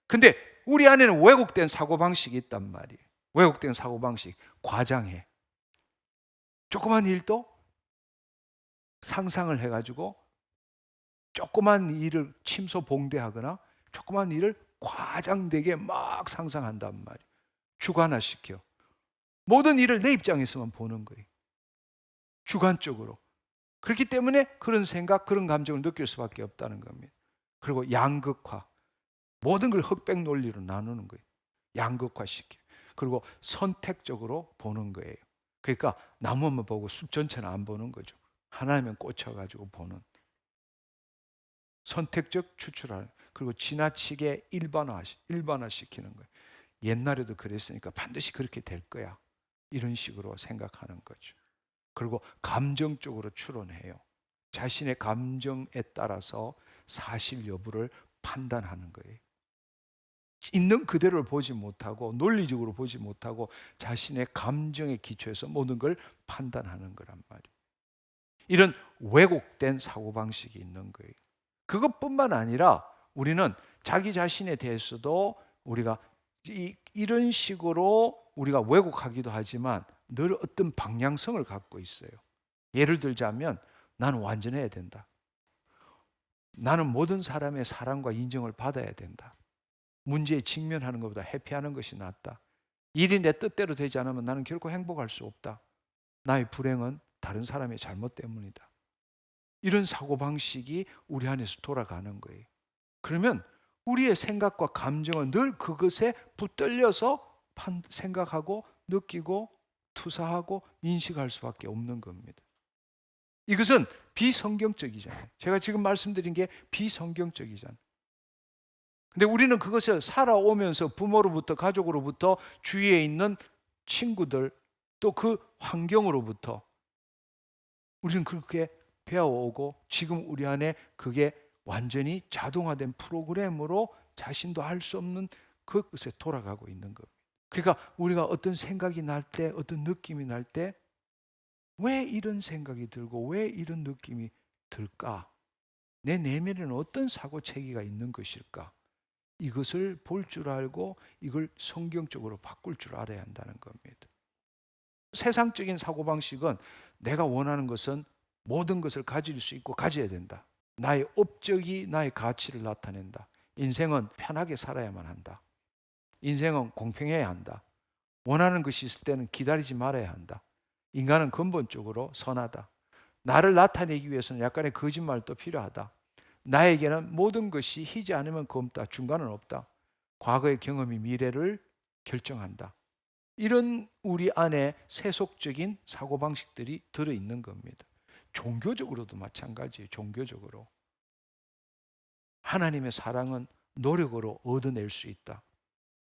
근데 우리 안에는 왜곡된 사고방식이 있단 말이에요. 왜곡된 사고방식, 과장해. 조그만 일도 상상을 해가지고 조그만 일을 침소봉대하거나 조그만 일을 과장되게 막 상상한단 말이에요. 주관화시켜. 모든 일을 내 입장에서만 보는 거예요. 주관적으로. 그렇기 때문에 그런 생각, 그런 감정을 느낄 수밖에 없다는 겁니다. 그리고 양극화. 모든 걸 흑백 논리로 나누는 거예요. 양극화시켜. 그리고 선택적으로 보는 거예요. 그러니까 나무만 보고 숲 전체는 안 보는 거죠. 하나님은 꽂혀가지고 보는. 선택적 추출하는. 그리고 지나치게 일반화시키는 거예요. 옛날에도 그랬으니까 반드시 그렇게 될 거야. 이런 식으로 생각하는 거죠. 그리고 감정적으로 추론해요. 자신의 감정에 따라서 사실 여부를 판단하는 거예요. 있는 그대로를 보지 못하고 논리적으로 보지 못하고 자신의 감정의 기초에서 모든 걸 판단하는 거란 말이에요. 이런 왜곡된 사고방식이 있는 거예요. 그것뿐만 아니라 우리는 자기 자신에 대해서도 우리가 이런 식으로 우리가 왜곡하기도 하지만 늘 어떤 방향성을 갖고 있어요. 예를 들자면 나는 완전해야 된다. 나는 모든 사람의 사랑과 인정을 받아야 된다. 문제에 직면하는 것보다 회피하는 것이 낫다. 일이 내 뜻대로 되지 않으면 나는 결코 행복할 수 없다. 나의 불행은 다른 사람의 잘못 때문이다. 이런 사고방식이 우리 안에서 돌아가는 거예요. 그러면 우리의 생각과 감정은 늘 그것에 붙들려서 생각하고 느끼고 투사하고 인식할 수밖에 없는 겁니다. 이것은 비성경적이잖아요. 제가 지금 말씀드린 게 비성경적이잖아요. 근데 우리는 그것을 살아오면서 부모로부터 가족으로부터 주위에 있는 친구들 또 그 환경으로부터 우리는 그렇게 배워오고 지금 우리 안에 그게 완전히 자동화된 프로그램으로 자신도 할 수 없는 그것에 돌아가고 있는 겁니다. 그러니까 우리가 어떤 생각이 날 때, 어떤 느낌이 날 때 왜 이런 생각이 들고 왜 이런 느낌이 들까? 내 내면에는 어떤 사고 체계가 있는 것일까? 이것을 볼 줄 알고 이걸 성경적으로 바꿀 줄 알아야 한다는 겁니다. 세상적인 사고방식은 내가 원하는 것은 모든 것을 가질 수 있고 가져야 된다. 나의 업적이 나의 가치를 나타낸다. 인생은 편하게 살아야만 한다. 인생은 공평해야 한다. 원하는 것이 있을 때는 기다리지 말아야 한다. 인간은 근본적으로 선하다. 나를 나타내기 위해서는 약간의 거짓말도 필요하다. 나에게는 모든 것이 희지 않으면 검다. 중간은 없다. 과거의 경험이 미래를 결정한다. 이런 우리 안에 세속적인 사고방식들이 들어있는 겁니다. 종교적으로도 마찬가지예요. 종교적으로. 하나님의 사랑은 노력으로 얻어낼 수 있다.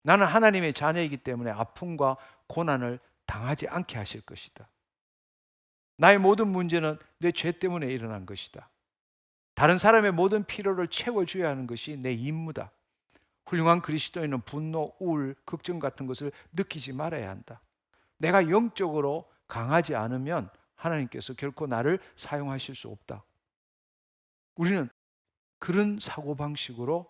나는 하나님의 자녀이기 때문에 아픔과 고난을 당하지 않게 하실 것이다. 나의 모든 문제는 내 죄 때문에 일어난 것이다. 다른 사람의 모든 필요를 채워줘야 하는 것이 내 임무다. 훌륭한 그리스도인은 분노, 우울, 걱정 같은 것을 느끼지 말아야 한다. 내가 영적으로 강하지 않으면 하나님께서 결코 나를 사용하실 수 없다. 우리는 그런 사고방식으로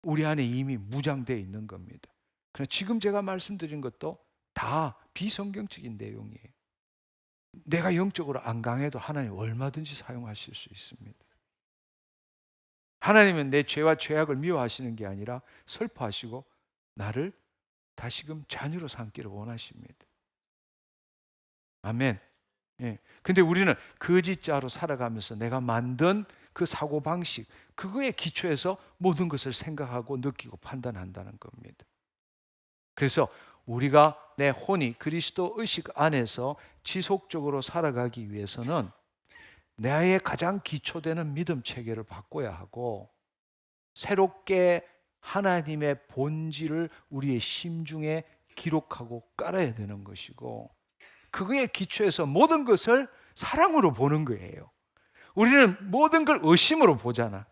우리 안에 이미 무장되어 있는 겁니다. 그러나 지금 제가 말씀드린 것도 다 비성경적인 내용이에요. 내가 영적으로 안 강해도 하나님 얼마든지 사용하실 수 있습니다. 하나님은 내 죄와 죄악을 미워하시는 게 아니라 슬퍼하시고 나를 다시금 자녀로 삼기를 원하십니다. 아멘. 예. 근데 우리는 거짓자로 살아가면서 내가 만든 그 사고방식, 그거에 기초해서 모든 것을 생각하고 느끼고 판단한다는 겁니다. 그래서 우리가 내 혼이 그리스도 의식 안에서 지속적으로 살아가기 위해서는 나의 가장 기초되는 믿음 체계를 바꿔야 하고 새롭게 하나님의 본질을 우리의 심중에 기록하고 깔아야 되는 것이고 그거에 기초해서 모든 것을 사랑으로 보는 거예요. 우리는 모든 걸 의심으로 보잖아.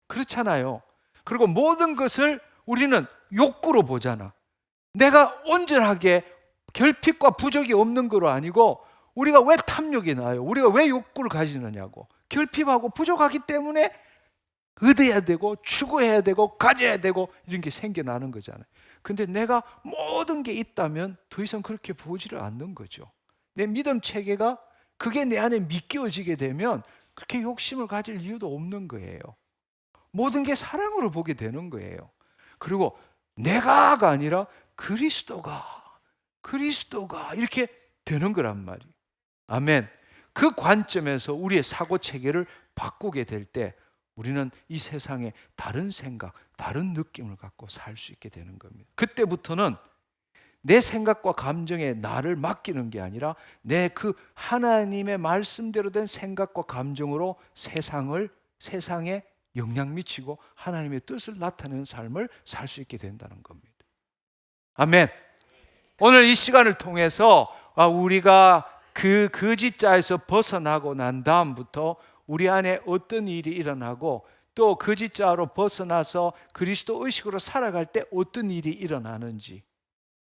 그렇잖아요. 그리고 모든 것을 우리는 욕구로 보잖아. 내가 온전하게 결핍과 부족이 없는 거로 아니고 우리가 왜 탐욕이 나요? 우리가 왜 욕구를 가지느냐고. 결핍하고 부족하기 때문에 얻어야 되고 추구해야 되고 가져야 되고 이런 게 생겨나는 거잖아요. 근데 내가 모든 게 있다면 더 이상 그렇게 보지를 않는 거죠. 내 믿음 체계가 그게 내 안에 믿겨지게 되면 그렇게 욕심을 가질 이유도 없는 거예요. 모든 게 사랑으로 보게 되는 거예요. 그리고 내가가 아니라 그리스도가 이렇게 되는 거란 말이에요. 아멘. 그 관점에서 우리의 사고 체계를 바꾸게 될 때 우리는 이 세상에 다른 생각, 다른 느낌을 갖고 살 수 있게 되는 겁니다. 그때부터는 내 생각과 감정에 나를 맡기는 게 아니라 내 그 하나님의 말씀대로 된 생각과 감정으로 세상에 영향 미치고 하나님의 뜻을 나타내는 삶을 살 수 있게 된다는 겁니다. 아멘. 오늘 이 시간을 통해서 우리가 그 거짓자에서 벗어나고 난 다음부터 우리 안에 어떤 일이 일어나고 또 거짓자로 벗어나서 그리스도 의식으로 살아갈 때 어떤 일이 일어나는지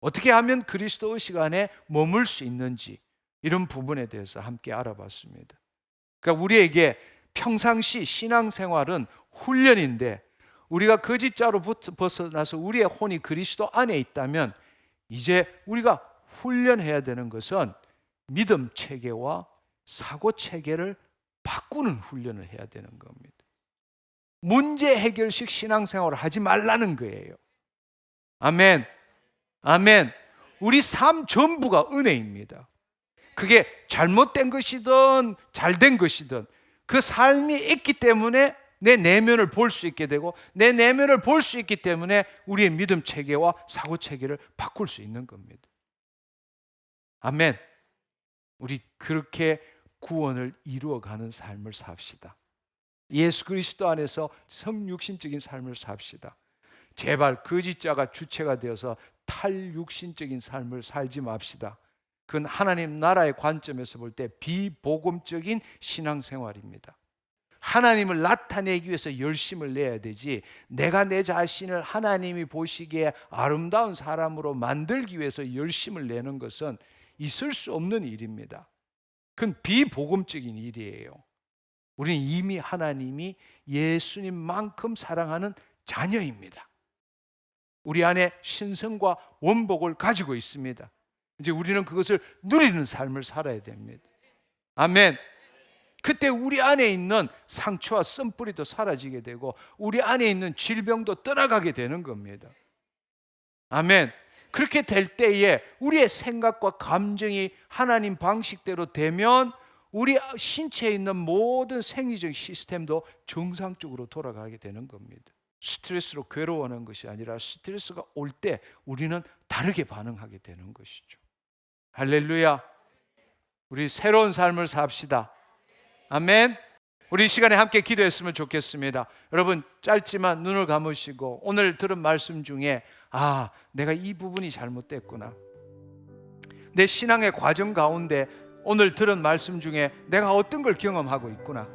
어떻게 하면 그리스도 의식 안에 머물 수 있는지 이런 부분에 대해서 함께 알아봤습니다. 그러니까 우리에게 평상시 신앙생활은 훈련인데 우리가 거짓자로 벗어나서 우리의 혼이 그리스도 안에 있다면 이제 우리가 훈련해야 되는 것은 믿음 체계와 사고 체계를 바꾸는 훈련을 해야 되는 겁니다. 문제 해결식 신앙생활을 하지 말라는 거예요. 아멘. 아멘. 우리 삶 전부가 은혜입니다. 그게 잘못된 것이든 잘된 것이든 그 삶이 있기 때문에 내 내면을 볼 수 있게 되고 내 내면을 볼 수 있기 때문에 우리의 믿음 체계와 사고 체계를 바꿀 수 있는 겁니다. 아멘. 우리 그렇게 구원을 이루어가는 삶을 삽시다. 예수 그리스도 안에서 성육신적인 삶을 삽시다. 제발 거짓자가 주체가 되어서 탈육신적인 삶을 살지 맙시다. 그건 하나님 나라의 관점에서 볼 때 비복음적인 신앙생활입니다. 하나님을 나타내기 위해서 열심을 내야 되지 내가 내 자신을 하나님이 보시기에 아름다운 사람으로 만들기 위해서 열심을 내는 것은 있을 수 없는 일입니다. 그건 비복음적인 일이에요. 우리는 이미 하나님이 예수님만큼 사랑하는 자녀입니다. 우리 안에 신성과 원복을 가지고 있습니다. 이제 우리는 그것을 누리는 삶을 살아야 됩니다. 아멘. 그때 우리 안에 있는 상처와 쓴뿌리도 사라지게 되고 우리 안에 있는 질병도 떠나가게 되는 겁니다. 아멘. 그렇게 될 때에 우리의 생각과 감정이 하나님 방식대로 되면 우리 신체에 있는 모든 생리적 시스템도 정상적으로 돌아가게 되는 겁니다. 스트레스로 괴로워하는 것이 아니라 스트레스가 올 때 우리는 다르게 반응하게 되는 것이죠. 할렐루야. 우리 새로운 삶을 삽시다. 아멘. 우리 이 시간에 함께 기도했으면 좋겠습니다. 여러분, 짧지만 눈을 감으시고 오늘 들은 말씀 중에 내가 이 부분이 잘못됐구나, 내 신앙의 과정 가운데 오늘 들은 말씀 중에 내가 어떤 걸 경험하고 있구나,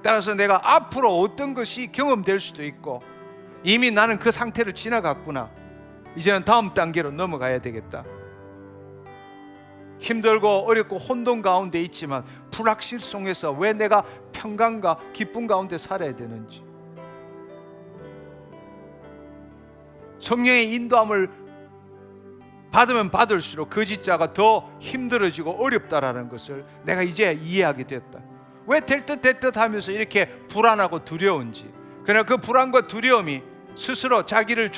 따라서 내가 앞으로 어떤 것이 경험될 수도 있고 이미 나는 그 상태를 지나갔구나, 이제는 다음 단계로 넘어가야 되겠다. 힘들고 어렵고 혼돈 가운데 있지만 불확실성에서 왜 내가 평강과 기쁨 가운데 살아야 되는지, 성령의 인도함을 받으면 받을수록 거짓자가 더 힘들어지고 어렵다라는 것을 내가 이제 이해하게 됐다. 왜 될 듯 하면서 이렇게 불안하고 두려운지, 그러나 그 불안과 두려움이 스스로 자기의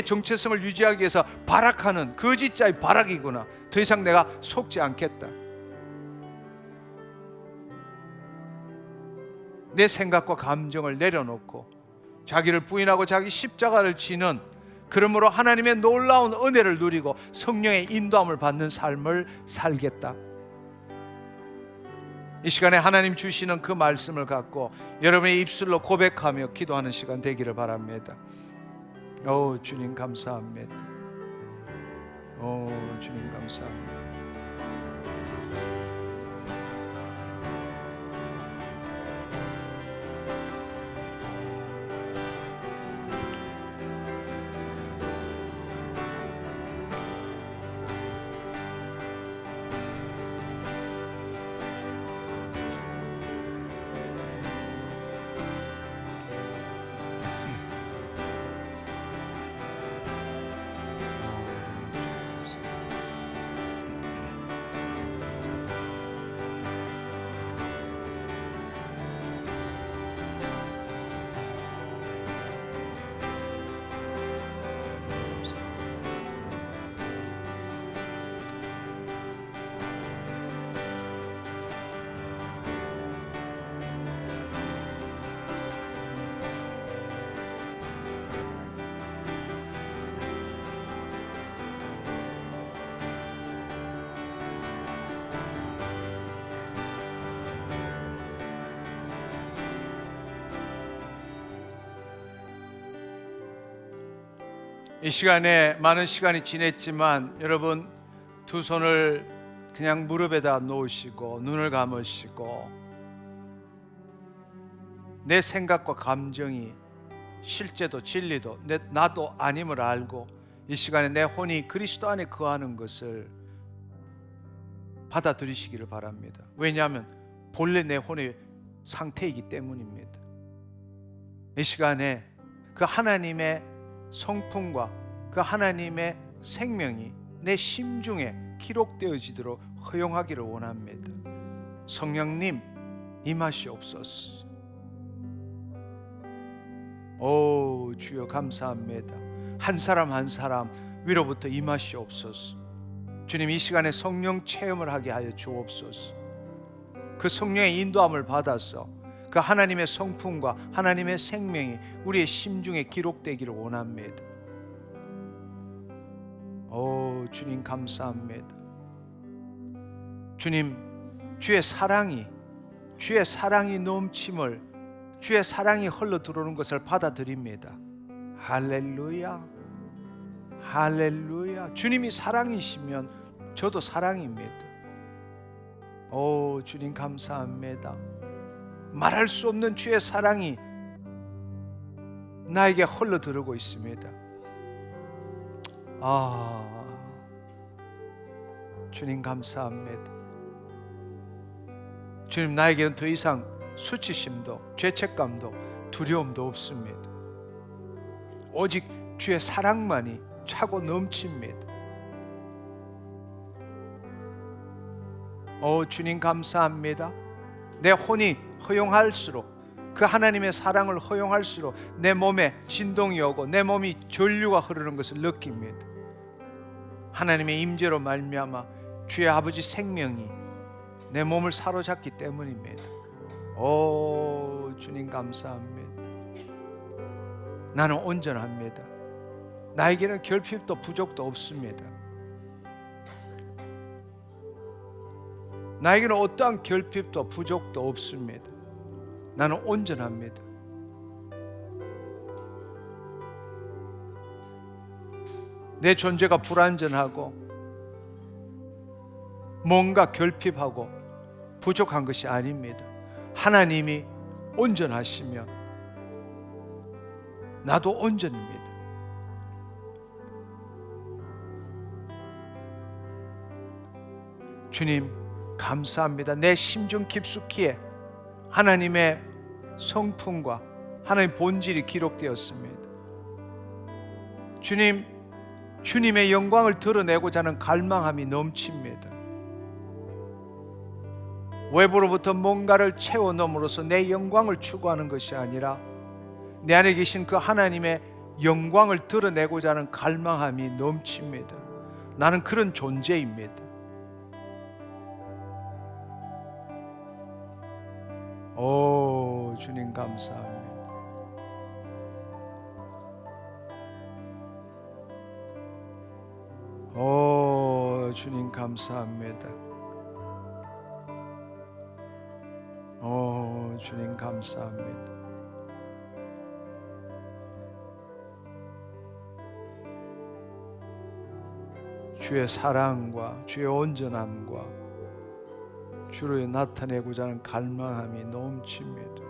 정체성을 유지하기 위해서 발악하는 거짓자의 발악이구나, 더 이상 내가 속지 않겠다. 내 생각과 감정을 내려놓고 자기를 부인하고 자기 십자가를 지는, 그러므로 하나님의 놀라운 은혜를 누리고 성령의 인도함을 받는 삶을 살겠다. 이 시간에 하나님 주시는 그 말씀을 갖고 여러분의 입술로 고백하며 기도하는 시간 되기를 바랍니다. 주님 감사합니다. 주님 감사합니다. 이 시간에 많은 시간이 지냈지만 여러분, 두 손을 그냥 무릎에다 놓으시고 눈을 감으시고 내 생각과 감정이 실제도 진리도 나도 아님을 알고 이 시간에 내 혼이 그리스도 안에 거하는 것을 받아들이시기를 바랍니다. 왜냐하면 본래 내 혼의 상태이기 때문입니다. 이 시간에 그 하나님의 성품과 그 하나님의 생명이 내 심중에 기록되어지도록 허용하기를 원합니다. 성령님 임하시옵소서. 주여 감사합니다. 한 사람 한 사람 위로부터 임하시옵소서. 주님, 이 시간에 성령 체험을 하게 하여 주옵소서. 그 성령의 인도함을 받아서 그 하나님의 성품과 하나님의 생명이 우리의 심중에 기록되기를 원합니다. 주님 감사합니다. 주님, 주의 사랑이 넘침을, 주의 사랑이 흘러 들어오는 것을 받아들입니다. 할렐루야, 할렐루야. 주님이 사랑이시면 저도 사랑입니다. 주님 감사합니다. 말할 수 없는 주의 사랑이 나에게 흘러 들어오고 있습니다. 주님 감사합니다. 주님, 나에게는 더 이상 수치심도 죄책감도 두려움도 없습니다. 오직 주의 사랑만이 차고 넘칩니다. 주님 감사합니다. 내 혼이 허용할수록, 그 하나님의 사랑을 허용할수록 내 몸에 진동이 오고 내 몸이 전류가 흐르는 것을 느낍니다. 하나님의 임재로 말미암아 주의 아버지 생명이 내 몸을 사로잡기 때문입니다. 주님 감사합니다. 나는 온전합니다. 나에게는 결핍도 부족도 없습니다. 나에게는 어떠한 결핍도 부족도 없습니다. 나는 온전합니다. 내 존재가 불완전하고 뭔가 결핍하고 부족한 것이 아닙니다. 하나님이 온전하시면 나도 온전입니다. 주님 감사합니다. 내 심중 깊숙이에 하나님의 성품과 하나님의 본질이 기록되었습니다. 주님, 주님의 영광을 드러내고자 하는 갈망함이 넘칩니다. 외부로부터 뭔가를 채워넣음으로써 내 영광을 추구하는 것이 아니라 내 안에 계신 그 하나님의 영광을 드러내고자 하는 갈망함이 넘칩니다. 나는 그런 존재입니다. 주님 감사합니다. 주님 감사합니다. 주님 감사합니다. 주의 사랑과 주의 온전함과 주로 나타내고자 하는 갈망함이 넘칩니다.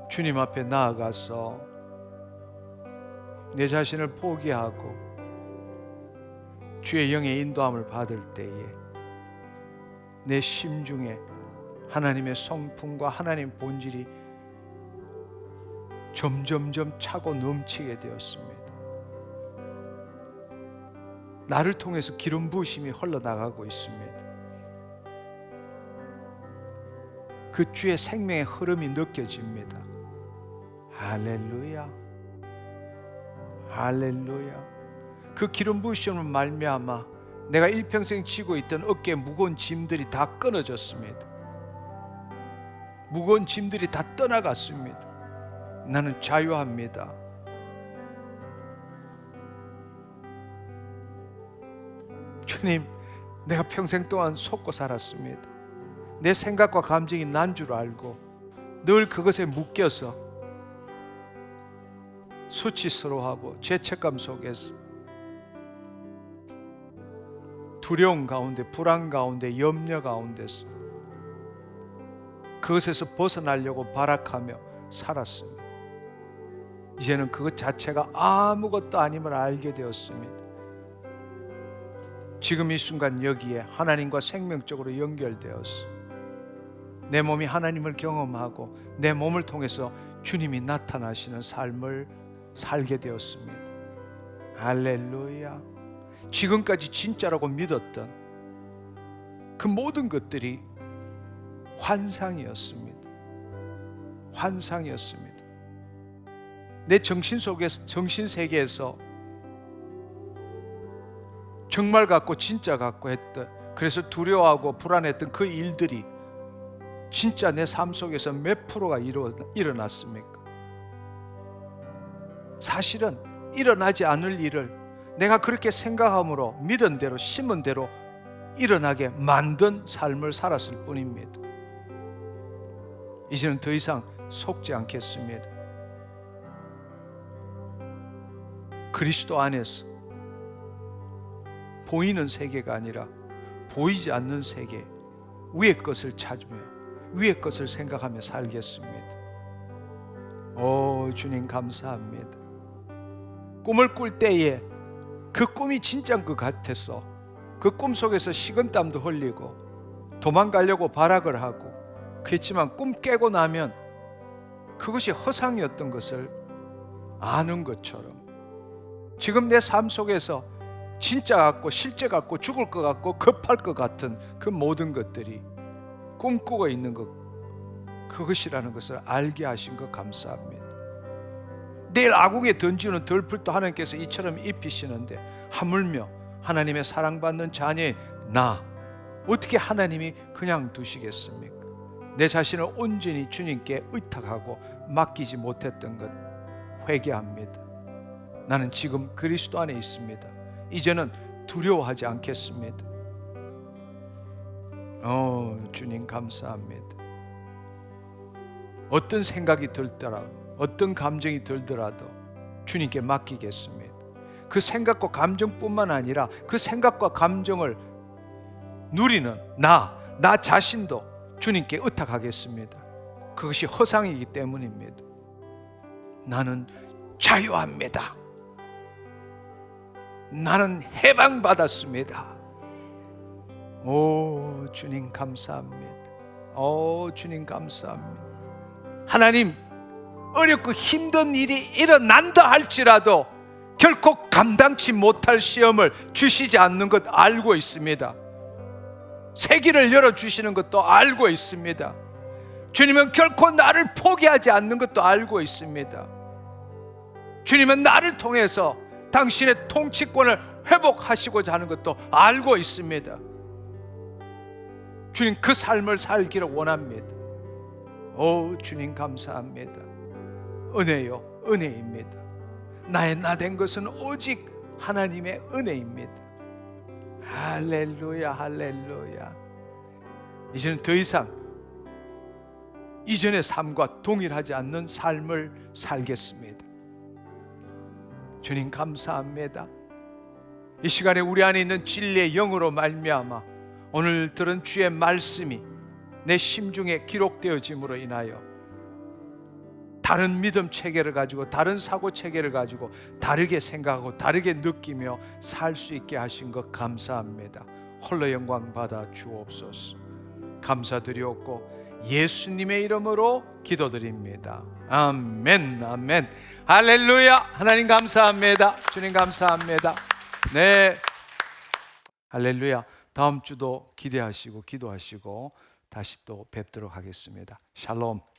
주님 앞에 나아가서 내 자신을 포기하고 주의 영의 인도함을 받을 때에 내 심중에 하나님의 성품과 하나님 본질이 점점점 차고 넘치게 되었습니다. 나를 통해서 기름 부으심이 흘러나가고 있습니다. 그 주의 생명의 흐름이 느껴집니다. 할렐루야, 할렐루야. 그 기름 부으심을 말미암아 내가 일평생 지고 있던 어깨에 무거운 짐들이 다 끊어졌습니다. 무거운 짐들이 다 떠나갔습니다. 나는 자유합니다. 주님, 내가 평생 동안 속고 살았습니다. 내 생각과 감정이 난 줄 알고 늘 그것에 묶여서 수치스러워하고 죄책감 속에서 두려움 가운데, 불안 가운데, 염려 가운데서 그것에서 벗어나려고 발악하며 살았습니다. 이제는 그것 자체가 아무것도 아님을 알게 되었습니다. 지금 이 순간 여기에 하나님과 생명적으로 연결되어서 내 몸이 하나님을 경험하고 내 몸을 통해서 주님이 나타나시는 삶을 살게 되었습니다. 할렐루야. 지금까지 진짜라고 믿었던 그 모든 것들이 환상이었습니다. 환상이었습니다. 내 정신 속에서, 정신 세계에서 정말 같고 진짜 같고 했던, 그래서 두려워하고 불안했던 그 일들이 진짜 내 삶 속에서 몇 프로가 일어났습니까? 사실은 일어나지 않을 일을 내가 그렇게 생각함으로 믿은 대로 심은 대로 일어나게 만든 삶을 살았을 뿐입니다. 이제는 더 이상 속지 않겠습니다. 그리스도 안에서 보이는 세계가 아니라 보이지 않는 세계, 위의 것을 찾으며 위의 것을 생각하며 살겠습니다. 오, 주님 감사합니다. 꿈을 꿀 때에 그 꿈이 진짜인 것 같았어. 그 꿈 속에서 식은땀도 흘리고 도망가려고 발악을 하고 그랬지만 꿈 깨고 나면 그것이 허상이었던 것을 아는 것처럼 지금 내 삶 속에서 진짜 같고 실제 같고 죽을 것 같고 급할 것 같은 그 모든 것들이 꿈꾸고 있는 것, 그것이라는 것을 알게 하신 것 감사합니다. 내일 아궁이에 던지는 덜풀도 하나님께서 이처럼 입히시는데 하물며 하나님의 사랑받는 자녀의 나 어떻게 하나님이 그냥 두시겠습니까? 내 자신을 온전히 주님께 의탁하고 맡기지 못했던 것 회개합니다. 나는 지금 그리스도 안에 있습니다. 이제는 두려워하지 않겠습니다. 주님 감사합니다. 어떤 생각이 들더라도 어떤 감정이 들더라도 주님께 맡기겠습니다. 그 생각과 감정뿐만 아니라 그 생각과 감정을 누리는 나 자신도 주님께 의탁하겠습니다. 그것이 허상이기 때문입니다. 나는 자유합니다. 나는 해방받았습니다. 오 주님 감사합니다. 오 주님 감사합니다. 하나님, 어렵고 힘든 일이 일어난다 할지라도 결코 감당치 못할 시험을 주시지 않는 것 알고 있습니다. 세기를 열어주시는 것도 알고 있습니다. 주님은 결코 나를 포기하지 않는 것도 알고 있습니다. 주님은 나를 통해서 당신의 통치권을 회복하시고자 하는 것도 알고 있습니다. 주님 그 삶을 살기를 원합니다. 오 주님 감사합니다. 은혜요 은혜입니다. 나의 나 된 것은 오직 하나님의 은혜입니다. 할렐루야 할렐루야. 이제는 더 이상 이전의 삶과 동일하지 않는 삶을 살겠습니다. 주님 감사합니다. 이 시간에 우리 안에 있는 진리의 영으로 말미암아 오늘 들은 주의 말씀이 내 심중에 기록되어짐으로 인하여 다른 믿음 체계를 가지고 다른 사고 체계를 가지고 다르게 생각하고 다르게 느끼며 살 수 있게 하신 것 감사합니다. 홀로 영광 받아 주옵소서. 감사드리옵고 예수님의 이름으로 기도드립니다. 아멘 아멘 할렐루야. 하나님 감사합니다. 주님 감사합니다. 네 할렐루야. 다음 주도 기대하시고 기도하시고 다시 또 뵙도록 하겠습니다. 샬롬.